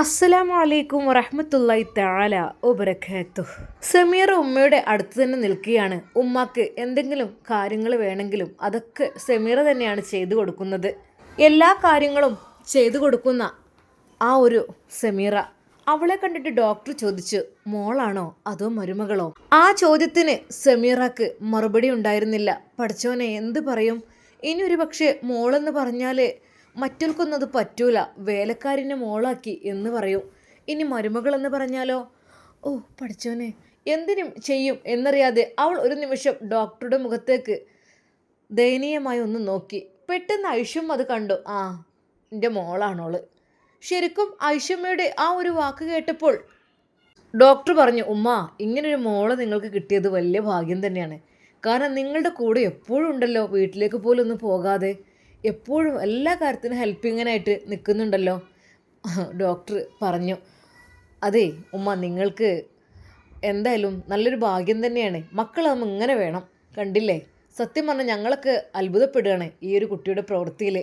അസ്സലാമു അലൈക്കും വറഹ്മത്തുള്ളാഹി തആല വബറകാതുഹു. സമീറ ഉമ്മയുടെ അടുത്ത് തന്നെ നിൽക്കുകയാണ്. ഉമ്മാക്ക് എന്തെങ്കിലും കാര്യങ്ങൾ വേണമെങ്കിലും അതൊക്കെ സമീറ തന്നെയാണ് ചെയ്തു കൊടുക്കുന്നത്. എല്ലാ കാര്യങ്ങളും ചെയ്തു കൊടുക്കുന്ന ആ ഒരു സമീറ, അവളെ കണ്ടിട്ട് ഡോക്ടർ ചോദിച്ചു, മോളാണോ അതോ മരുമകളോ? ആ ചോദ്യത്തിന് സമീറക്ക് മറുപടി ഉണ്ടായിരുന്നില്ല. പഠിച്ചോനെ എന്ത് പറയും? ഇനി ഒരു പക്ഷേ മോളെന്ന് പറഞ്ഞാൽ മറ്റൊൽക്കൊന്നും അത് പറ്റൂല, വേലക്കാരിനെ മോളാക്കി എന്ന് പറയും. ഇനി മരുമകളെന്ന് പറഞ്ഞാലോ? ഓ പഠിച്ചോനെ, എന്തിനും ചെയ്യും എന്നറിയാതെ അവൾ ഒരു നിമിഷം ഡോക്ടറുടെ മുഖത്തേക്ക് ദയനീയമായി ഒന്ന് നോക്കി. പെട്ടെന്ന് ഐഷും അത് കണ്ടു. ആ, എൻ്റെ മോളാണോള്. ശരിക്കും ഐഷമ്മയുടെ ആ ഒരു വാക്ക് കേട്ടപ്പോൾ ഡോക്ടർ പറഞ്ഞു, ഉമ്മ, ഇങ്ങനൊരു മോളെ നിങ്ങൾക്ക് കിട്ടിയത് വലിയ ഭാഗ്യം തന്നെയാണ്. കാരണം നിങ്ങളുടെ കൂടെ എപ്പോഴും ഉണ്ടല്ലോ, വീട്ടിലേക്ക് പോലും ഒന്നും പോകാതെ എപ്പോഴും എല്ലാ കാര്യത്തിനും ഹെൽപ്പിങ്ങിനായിട്ട് നിൽക്കുന്നുണ്ടല്ലോ. ഡോക്ടർ പറഞ്ഞു, അതെ ഉമ്മ, നിങ്ങൾക്ക് എന്തായാലും നല്ലൊരു ഭാഗ്യം തന്നെയാണ്. മക്കളാകുമ്പോൾ ഇങ്ങനെ വേണം. കണ്ടില്ലേ, സത്യം പറഞ്ഞാൽ ഞങ്ങളൊക്കെ അത്ഭുതപ്പെടുകയാണ് ഈ ഒരു കുട്ടിയുടെ പ്രവൃത്തിയിൽ.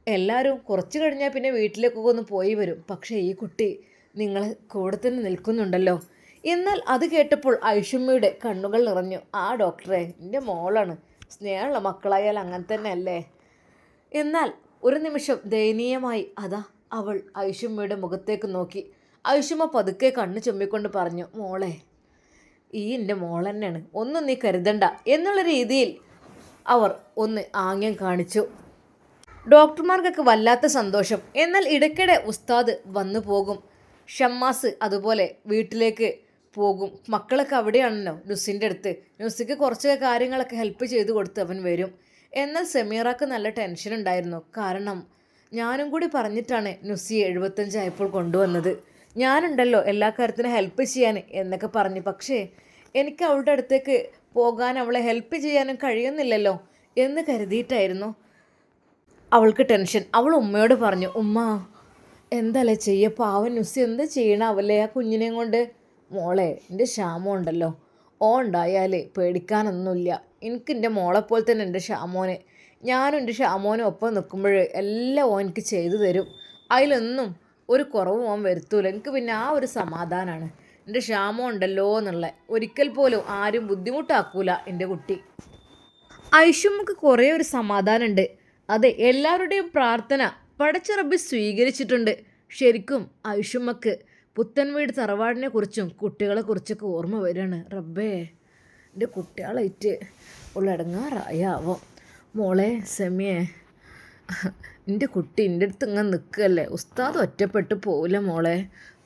എല്ലാവരും കുറച്ച് കഴിഞ്ഞാൽ പിന്നെ വീട്ടിലേക്കൊക്കെ ഒന്ന് പോയി വരും, പക്ഷേ ഈ കുട്ടി നിങ്ങളെ കൂടെ തന്നെ നിൽക്കുന്നുണ്ടല്ലോ. എന്നാൽ അത് കേട്ടപ്പോൾ ഐഷുമ്മയുടെ കണ്ണുകൾ നിറഞ്ഞു. ആ ഡോക്ടറെ, എൻ്റെ മോളാണ്. സ്നേഹമുള്ള മക്കളായാൽ അങ്ങനെ തന്നെ അല്ലേ? എന്നാൽ ഒരു നിമിഷം ദയനീയമായി അതാ അവൾ ഐഷുമ്മയുടെ മുഖത്തേക്ക് നോക്കി. ഐഷുമ്മ പതുക്കെ കണ്ണ് ചുമ്മിക്കൊണ്ട് പറഞ്ഞു, മോളെ, ഈ എൻ്റെ മോൾ തന്നെയാണ്, ഒന്നും നീ കരുതണ്ട എന്നുള്ള രീതിയിൽ അവർ ഒന്ന് ആംഗ്യം കാണിച്ചു. ഡോക്ടർമാർക്കൊക്കെ വല്ലാത്ത സന്തോഷം. എന്നാൽ ഇടയ്ക്കിടെ ഉസ്താദ് വന്നു പോകും. ഷമ്മാസ് അതുപോലെ വീട്ടിലേക്ക് പോകും. മക്കളൊക്കെ അവിടെയാണല്ലോ, നുസിൻ്റെ അടുത്ത്. നുസിക്ക് കുറച്ച് കാര്യങ്ങളൊക്കെ ഹെൽപ്പ് ചെയ്ത് കൊടുത്ത് അവൻ വരും. എന്നാൽ സമീറക്ക് നല്ല ടെൻഷൻ ഉണ്ടായിരുന്നു. കാരണം ഞാനും കൂടി പറഞ്ഞിട്ടാണ് നുസിയെ 75 ആയപ്പോൾ കൊണ്ടുവന്നത്. ഞാനുണ്ടല്ലോ എല്ലാ കാര്യത്തിനും ഹെൽപ്പ് ചെയ്യാൻ എന്നൊക്കെ പറഞ്ഞു. പക്ഷേ എനിക്ക് അവളുടെ അടുത്തേക്ക് പോകാൻ, അവളെ ഹെൽപ്പ് ചെയ്യാനും കഴിയുന്നില്ലല്ലോ എന്ന് കരുതിയിട്ടായിരുന്നു അവൾക്ക് ടെൻഷൻ. അവൾ ഉമ്മയോട് പറഞ്ഞു, ഉമ്മ എന്തല്ലേ ചെയ്യ, പാവൻ നുസി എന്ത് ചെയ്യണാവല്ലേ ആ കുഞ്ഞിനെയും കൊണ്ട്? മോളെ, എൻ്റെ ക്ഷാമം ഉണ്ടല്ലോ, ഓ ഉണ്ടായാൽ പേടിക്കാനൊന്നുമില്ല. എനിക്ക് എൻ്റെ മോളെപ്പോലെ തന്നെ എൻ്റെ ഷാമോനെ, ഞാനും എൻ്റെ ഷാമോനും ഒപ്പം നിൽക്കുമ്പോൾ എല്ലാം ഓൻ എനിക്ക് ചെയ്തു തരും. അതിലൊന്നും ഒരു കുറവും ഓൻ വരുത്തൂല. എനിക്ക് പിന്നെ ആ ഒരു സമാധാനമാണ്. എൻ്റെ ഷാമോ ഉണ്ടല്ലോ എന്നുള്ള, ഒരിക്കൽ പോലും ആരും ബുദ്ധിമുട്ടാക്കൂല എൻ്റെ കുട്ടി. ഐഷുമ്മക്ക് കുറേ ഒരു സമാധാനമുണ്ട്. അതെ, എല്ലാവരുടെയും പ്രാർത്ഥന പടച്ച റബ്ബി സ്വീകരിച്ചിട്ടുണ്ട്. ശരിക്കും ഐഷുമ്മക്ക് പുത്തൻ വീട് തറവാടിനെ കുറിച്ചും കുട്ടികളെ കുറിച്ചൊക്കെ ഓർമ്മ വരികയാണ്. റബ്ബേ, എൻ്റെ കുട്ടികളായിട്ട് ഉള്ള ഇടങ്ങാറായാവോ. മോളെ സെമിയെ, എൻ്റെ കുട്ടി എൻ്റെ അടുത്ത് ഇങ്ങനെ നിൽക്കുകയല്ലേ, ഉസ്താദ് ഒറ്റപ്പെട്ട് പോവില്ല മോളെ.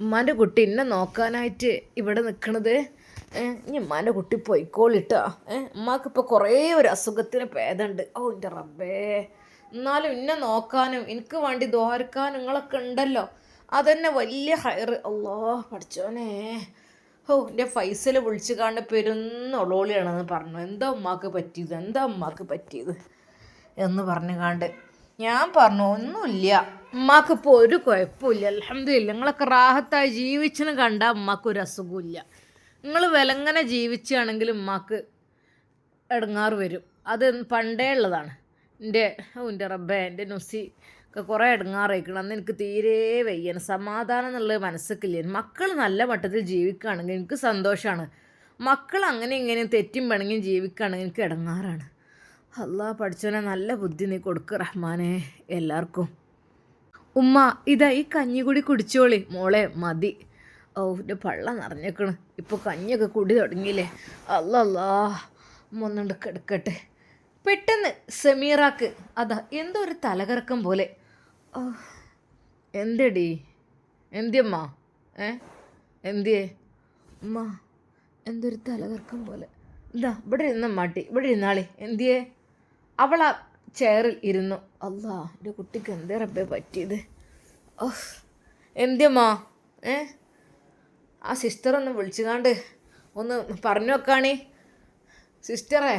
ഉമ്മാൻ്റെ കുട്ടി എന്നെ നോക്കാനായിട്ട് ഇവിടെ നിൽക്കണത്. ഇനി ഉമ്മാൻ്റെ കുട്ടി പോയിക്കോളിട്ടാ. ഉമ്മാക്കിപ്പോൾ കുറേ ഒരു അസുഖത്തിന് ഭേദമുണ്ട്. ഓ എൻ്റെ റബ്ബേ, എന്നാലും എന്നെ നോക്കാനും എനിക്ക് വേണ്ടി ദ്വാരക്കാനും നിങ്ങളൊക്കെ ഉണ്ടല്ലോ, അതന്നെ വലിയ ഹയർ. അല്ലാ പഠിച്ചോനെ. ഓ, എൻ്റെ ഫൈസൽ വിളിച്ചു കാണ്ട് പെരുന്നൊളോളിയാണെന്ന് പറഞ്ഞു. എന്താ ഉമ്മാക്ക് പറ്റിയത്, എന്താ ഉമ്മാക്ക് പറ്റിയത് എന്ന് പറഞ്ഞു കാണ്ട് ഞാൻ പറഞ്ഞു, ഒന്നുമില്ല, ഉമ്മാക്കിപ്പോൾ ഒരു കുഴപ്പമില്ല, അൽഹംദുലില്ലാ. നിങ്ങളൊക്കെ റാഹത്തായി ജീവിച്ചെന്ന് കണ്ടാൽ ഉമ്മാക്കൊരു അസുഖമില്ല. നിങ്ങൾ വിലങ്ങനെ ജീവിച്ചാണെങ്കിൽ ഉമ്മാക്ക് ഇടങ്ങാറ് വരും. അത് പണ്ടേ ഉള്ളതാണ്. എൻ്റെ റബ്ബേ, എൻ്റെ നുസി ഒക്കെ കുറേ ഇടങ്ങാറായിക്കണം. അന്ന് എനിക്ക് തീരെ വയ്യൻ, സമാധാനം എന്നുള്ളത് മനസ്സിക്കില്ല. മക്കൾ നല്ല മട്ടത്തിൽ ജീവിക്കുകയാണെങ്കിൽ എനിക്ക് സന്തോഷമാണ്. മക്കൾ അങ്ങനെ ഇങ്ങനെ തെറ്റും പണങ്ങിയും ജീവിക്കുകയാണെങ്കിൽ എനിക്ക് ഇടങ്ങാറാണ്. അല്ലാ പഠിച്ചോനെ, നല്ല ബുദ്ധി നീ കൊടുക്കുക റഹ്മാനെ എല്ലാവർക്കും. ഉമ്മ ഇതാ ഈ കഞ്ഞി കൂടി കുടിച്ചോളി. മോളെ മതി. ഓ, എൻ്റെ പള്ള നിറഞ്ഞേക്കണ്. ഇപ്പോൾ കഞ്ഞിയൊക്കെ കുടി തുടങ്ങിയില്ലേ. അല്ലല്ലാ, ഒന്നുകൊണ്ട് കിടക്കട്ടെ. പെട്ടെന്ന് സമീറാക്ക് അതാ എന്തോ ഒരു തലകറക്കം പോലെ. എന്തേടി, എന്തിയമ്മ? എന്തിയേ ഉമ്മ? എന്തൊരു തലകറക്കം പോലെ. ഇതാ ഇവിടെ ഇരുന്ന മാട്ടി, ഇവിടെ ഇരുന്നാളി. എന്തിയേ? അവൾ ആ ചെയറിൽ ഇരുന്നു. അല്ലാ, എൻ്റെ കുട്ടിക്ക് എന്തേ റബ്ബേ പറ്റിയത്? എന്തിയമ്മ? ആ സിസ്റ്ററൊന്ന് വിളിച്ചുകാണ്ട് ഒന്ന് പറഞ്ഞു വെക്കാണേ. സിസ്റ്ററെ,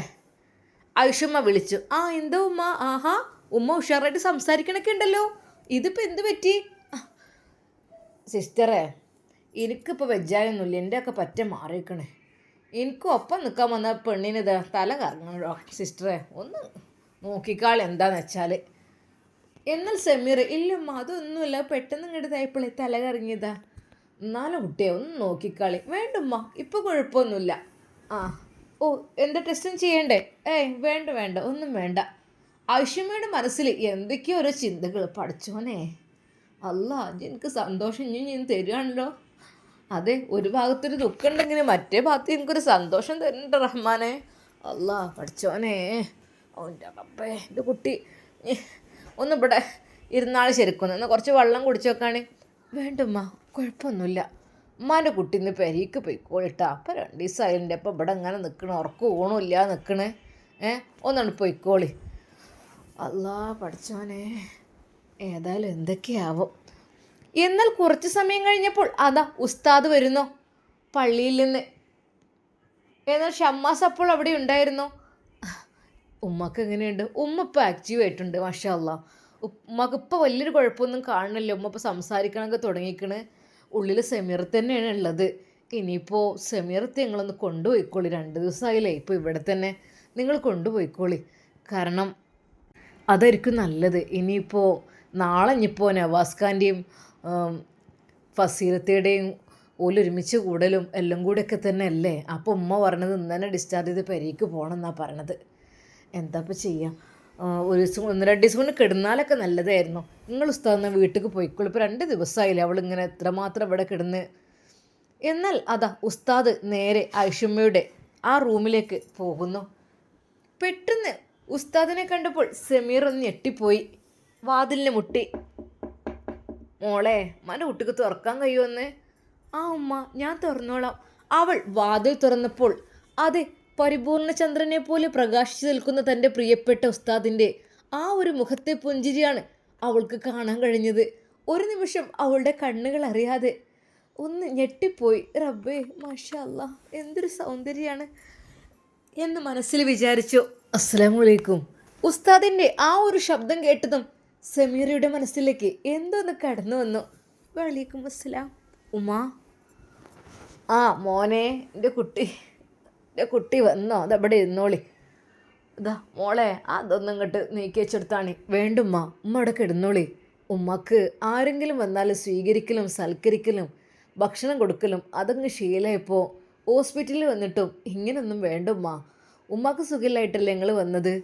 ഐഷുമ്മ വിളിച്ചു. ആ എന്താ ഉമ്മ? ആഹാ, ഉമ്മ ഉഷാറായിട്ട് സംസാരിക്കണൊക്കെ ഉണ്ടല്ലോ. ഇതിപ്പോൾ എന്ത് പറ്റി? സിസ്റ്ററെ, എനിക്കിപ്പോൾ വെജായൊന്നുമില്ല, എൻ്റെയൊക്കെ പറ്റ മാറിയിരിക്കണേ. എനിക്കും ഒപ്പം നിൽക്കാൻ വന്ന പെണ്ണിനിത് തല കറങ്ങണോ സിസ്റ്ററെ, ഒന്ന് നോക്കിക്കാൾ എന്താന്ന് വെച്ചാൽ. എന്നാൽ സമീർ ഇല്ലമ്മ അതൊന്നുമില്ല, പെട്ടെന്ന് ഇങ്ങോട്ടായപ്പോഴേ തല കറങ്ങിയതാ. എന്നാലും കുട്ടിയെ ഒന്ന് നോക്കിക്കളി. വേണ്ടുമ്മ ഇപ്പോൾ കുഴപ്പമൊന്നുമില്ല. ആ ഓ എന്താ ടെസ്റ്റും ചെയ്യണ്ടേ? വേണ്ട വേണ്ട ഒന്നും വേണ്ട. ഐഷമ്മയുടെ മനസ്സിൽ എന്തൊക്കെയോ ഓരോ ചിന്തകൾ. പഠിച്ചോനെ അല്ല എനിക്ക് സന്തോഷം ഞാൻ തരികയാണല്ലോ. അതെ, ഒരു ഭാഗത്തൊരു ദുഃഖം ഉണ്ടെങ്കിൽ മറ്റേ ഭാഗത്ത് എനിക്കൊരു സന്തോഷം തരുന്നുണ്ട് റഹ്മാനെ. അല്ല പഠിച്ചോനെ. അവൻ്റെ റബ്ബേ എൻ്റെ കുട്ടി ഒന്നിവിടെ ഇരുന്നാൾ ശരിക്കൊന്നു എന്നാൽ കുറച്ച് വെള്ളം കുടിച്ചു വെക്കാണ്. വേണ്ടുമ്മ കുഴപ്പമൊന്നുമില്ല. ഉമ്മാൻ്റെ കുട്ടി ഇന്ന് പെരീക്ക് പോയിക്കോളിട്ടാ. അപ്പം 2 ദിവസമായില്ലേ അപ്പം ഇവിടെ ഇങ്ങനെ നിൽക്കണേ, ഉറക്കം ഊണമില്ല നിൽക്കണേ. ഒന്നാണ് പോയിക്കോളി. അല്ലാ പഠിച്ചോനെ ഏതായാലും എന്തൊക്കെയാവും. എന്നാൽ കുറച്ച് സമയം കഴിഞ്ഞപ്പോൾ അതാ ഉസ്താദ് വരുന്നു പള്ളിയിൽ നിന്ന്. എന്നാൽ ഷമ്മാസ് അപ്പോൾ അവിടെ ഉണ്ടായിരുന്നു. ഉമ്മക്ക് എങ്ങനെയുണ്ട്? ഉമ്മ ഇപ്പോൾ ആക്റ്റീവായിട്ടുണ്ട് മാഷാ അല്ലാ. ഉമ്മക്ക് ഇപ്പോൾ വലിയൊരു കുഴപ്പമൊന്നും കാണണില്ല. ഉമ്മ ഇപ്പോൾ സംസാരിക്കണമൊക്കെ തുടങ്ങിക്കണ്. ഉള്ളിൽ സെമീർ തന്നെയാണ് ഉള്ളത്. ഇനിയിപ്പോൾ സെമീറത്തെ നിങ്ങളൊന്ന് കൊണ്ടുപോയിക്കോളി. 2 ദിവസമായില്ലേ ഇപ്പോൾ ഇവിടെ തന്നെ. നിങ്ങൾ കൊണ്ടുപോയിക്കോളി. കാരണം അതായിരിക്കും നല്ലത്. ഇനിയിപ്പോൾ നാളെ ഇനിയിപ്പോൾ നവാസ്ഖാൻ്റെയും ഫസീലത്തയുടെയും ഓലൊരുമിച്ച് കൂടലും എല്ലാം കൂടെയൊക്കെ തന്നെ അല്ലേ. അപ്പോൾ ഉമ്മ പറഞ്ഞത് ഇന്ന് തന്നെ ഡിസ്ചാർജ് ചെയ്ത് പെരീക്ക് പോകണം എന്നാണ് പറയണത്. എന്താ ഇപ്പോൾ ചെയ്യാം. ഒരു ദിവസം 1-2 ദിവസം കൊണ്ട് കിടന്നാലൊക്കെ നല്ലതായിരുന്നു. നിങ്ങൾ ഉസ്താദിനെ വീട്ടിലേക്ക് പോയിക്കോളൂ. ഇപ്പോൾ 2 ദിവസമായില്ലേ അവളിങ്ങനെ എത്രമാത്രം ഇവിടെ കിടന്ന്. എന്നാൽ അതാ ഉസ്താദ് നേരെ ഐഷമ്മയുടെ ആ റൂമിലേക്ക് പോകുന്നു. പെട്ടെന്ന് ഉസ്താദിനെ കണ്ടപ്പോൾ സമീർ ഒന്ന് ഞെട്ടിപ്പോയി. വാതിലിനെ മുട്ടി. മോളെ മൻ്റെ കുട്ടിക്ക് തുറക്കാൻ കഴിയുമെന്ന്? ആ ഉമ്മ ഞാൻ തുറന്നോളാം. അവൾ വാതിൽ തുറന്നപ്പോൾ അതെ, പരിപൂർണചന്ദ്രനെ പോലെ പ്രകാശിച്ചു നിൽക്കുന്ന തൻ്റെ പ്രിയപ്പെട്ട ഉസ്താദിൻ്റെ ആ ഒരു മുഖത്തെ പുഞ്ചിരിയാണ് അവൾക്ക് കാണാൻ കഴിഞ്ഞത്. ഒരു നിമിഷം അവളുടെ കണ്ണുകൾ അറിയാതെ ഒന്ന് ഞെട്ടിപ്പോയി. റബ്ബേ മാഷാ അല്ലാ എന്തൊരു സൗന്ദര്യമാണ് എന്ന് മനസ്സിൽ വിചാരിച്ചു. അസ്സലാമു അലൈക്കും. ഉസ്താദിൻ്റെ ആ ഒരു ശബ്ദം കേട്ടതും സമീറയുടെ മനസ്സിലേക്ക് എന്തോന്ന് കടന്നു വന്നു. വലൈക്കും അസ്സലാം ഉമ്മ. ആ മോനെ എൻ്റെ കുട്ടി വന്നോ? അതവിടെ ഇരുന്നോളി. ഇതാ മോളെ അതൊന്നും ഇങ്ങോട്ട് നീക്കി വെച്ചെടുത്താണ്. വേണ്ടുമ്മ ഉമ്മ അവിടെ കിടന്നോളി. ഉമ്മക്ക് ആരെങ്കിലും വന്നാൽ സ്വീകരിക്കലും സൽക്കരിക്കലും ഭക്ഷണം കൊടുക്കലും അതങ്ങ് ശീലമായപ്പോൾ ഹോസ്പിറ്റലിൽ വന്നിട്ടും ഇങ്ങനൊന്നും വേണ്ടുമ്മ. ഉമ്മക്ക് സുഖമില്ലായിട്ടല്ലേ ഞങ്ങൾ വന്നത്.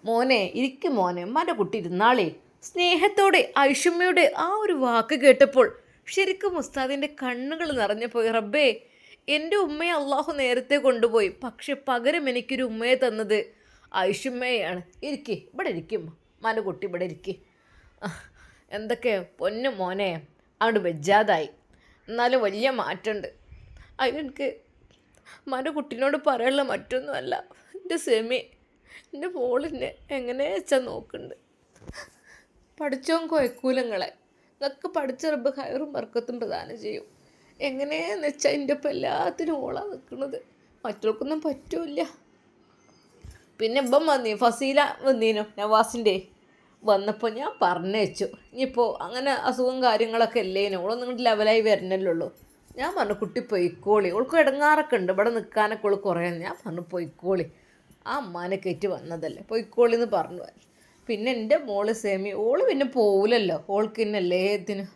മോനെ ഇരിക്കും മോനെ, ഉമ്മാൻ്റെ കുട്ടി ഇരുന്നാളേ. സ്നേഹത്തോടെ ഐഷമ്മയുടെ ആ ഒരു വാക്ക് കേട്ടപ്പോൾ ശരിക്കും ഉസ്താദിൻ്റെ കണ്ണുകൾ നിറഞ്ഞു പോയി. റബ്ബേ എൻ്റെ ഉമ്മയെ അള്ളാഹു നേരത്തെ കൊണ്ടുപോയി, പക്ഷെ പകരം എനിക്കൊരു ഉമ്മയെ തന്നത് ഐഷമ്മയാണ്. ഇരിക്കേ ഇവിടെ ഇരിക്കും ഉമ്മാൻ്റെ കുട്ടി ഇവിടെ ഇരിക്കേ. എന്തൊക്കെ പൊന്നു മോനെ അങ്ങോട്ട് വെജാതായി. എന്നാലും വലിയ മാറ്റമുണ്ട്. അതിനെനിക്ക് ഉമ്മാൻ്റെ കുട്ടീനോട് പറയാനുള്ള മറ്റൊന്നുമല്ല. എൻ്റെ സെമി എൻ്റെ മോളിനെ എങ്ങനെ വെച്ചാൽ നോക്കുന്നുണ്ട്. പഠിച്ചോൻ കൊയക്കൂലങ്ങളെ ഇതൊക്കെ പഠിച്ച റബ്ബ് ഹൈറും ബർക്കത്തും പ്രദാനം ചെയ്യും. എങ്ങനെയെന്ന് വെച്ചാൽ എൻ്റെ ഒപ്പം എല്ലാത്തിനും ഓളാണ് നിൽക്കുന്നത്. മറ്റവർക്കൊന്നും പറ്റൂല. പിന്നെ ഇപ്പം ഫസീല വന്നീനു നവാസിൻ്റെ വന്നപ്പോൾ ഞാൻ പറഞ്ഞയച്ചു. ഇനിയിപ്പോൾ അങ്ങനെ അസുഖം കാര്യങ്ങളൊക്കെ അല്ലേനു. ഓളൊന്നും ഇങ്ങോട്ട് ലെവലായി വരണല്ലുള്ളൂ. ഞാൻ പറഞ്ഞു കുട്ടി പൊയ്ക്കോളി, ഓൾക്ക് ഇടങ്ങാറൊക്കെ ഉണ്ട് ഇവിടെ നിൽക്കാനൊക്കെ ഓൾ കുറേ. ഞാൻ പറഞ്ഞു പൊയ്ക്കോളി, ആ അമ്മാനെ കയറ്റി വന്നതല്ലേ പൊയ്ക്കോളി എന്ന് പറഞ്ഞു. പിന്നെ എൻ്റെ മോള് സെമി ഓള് പിന്നെ പോവില്ലല്ലോ, ഓൾക്ക് പിന്നെ എല്ലാത്തിനും.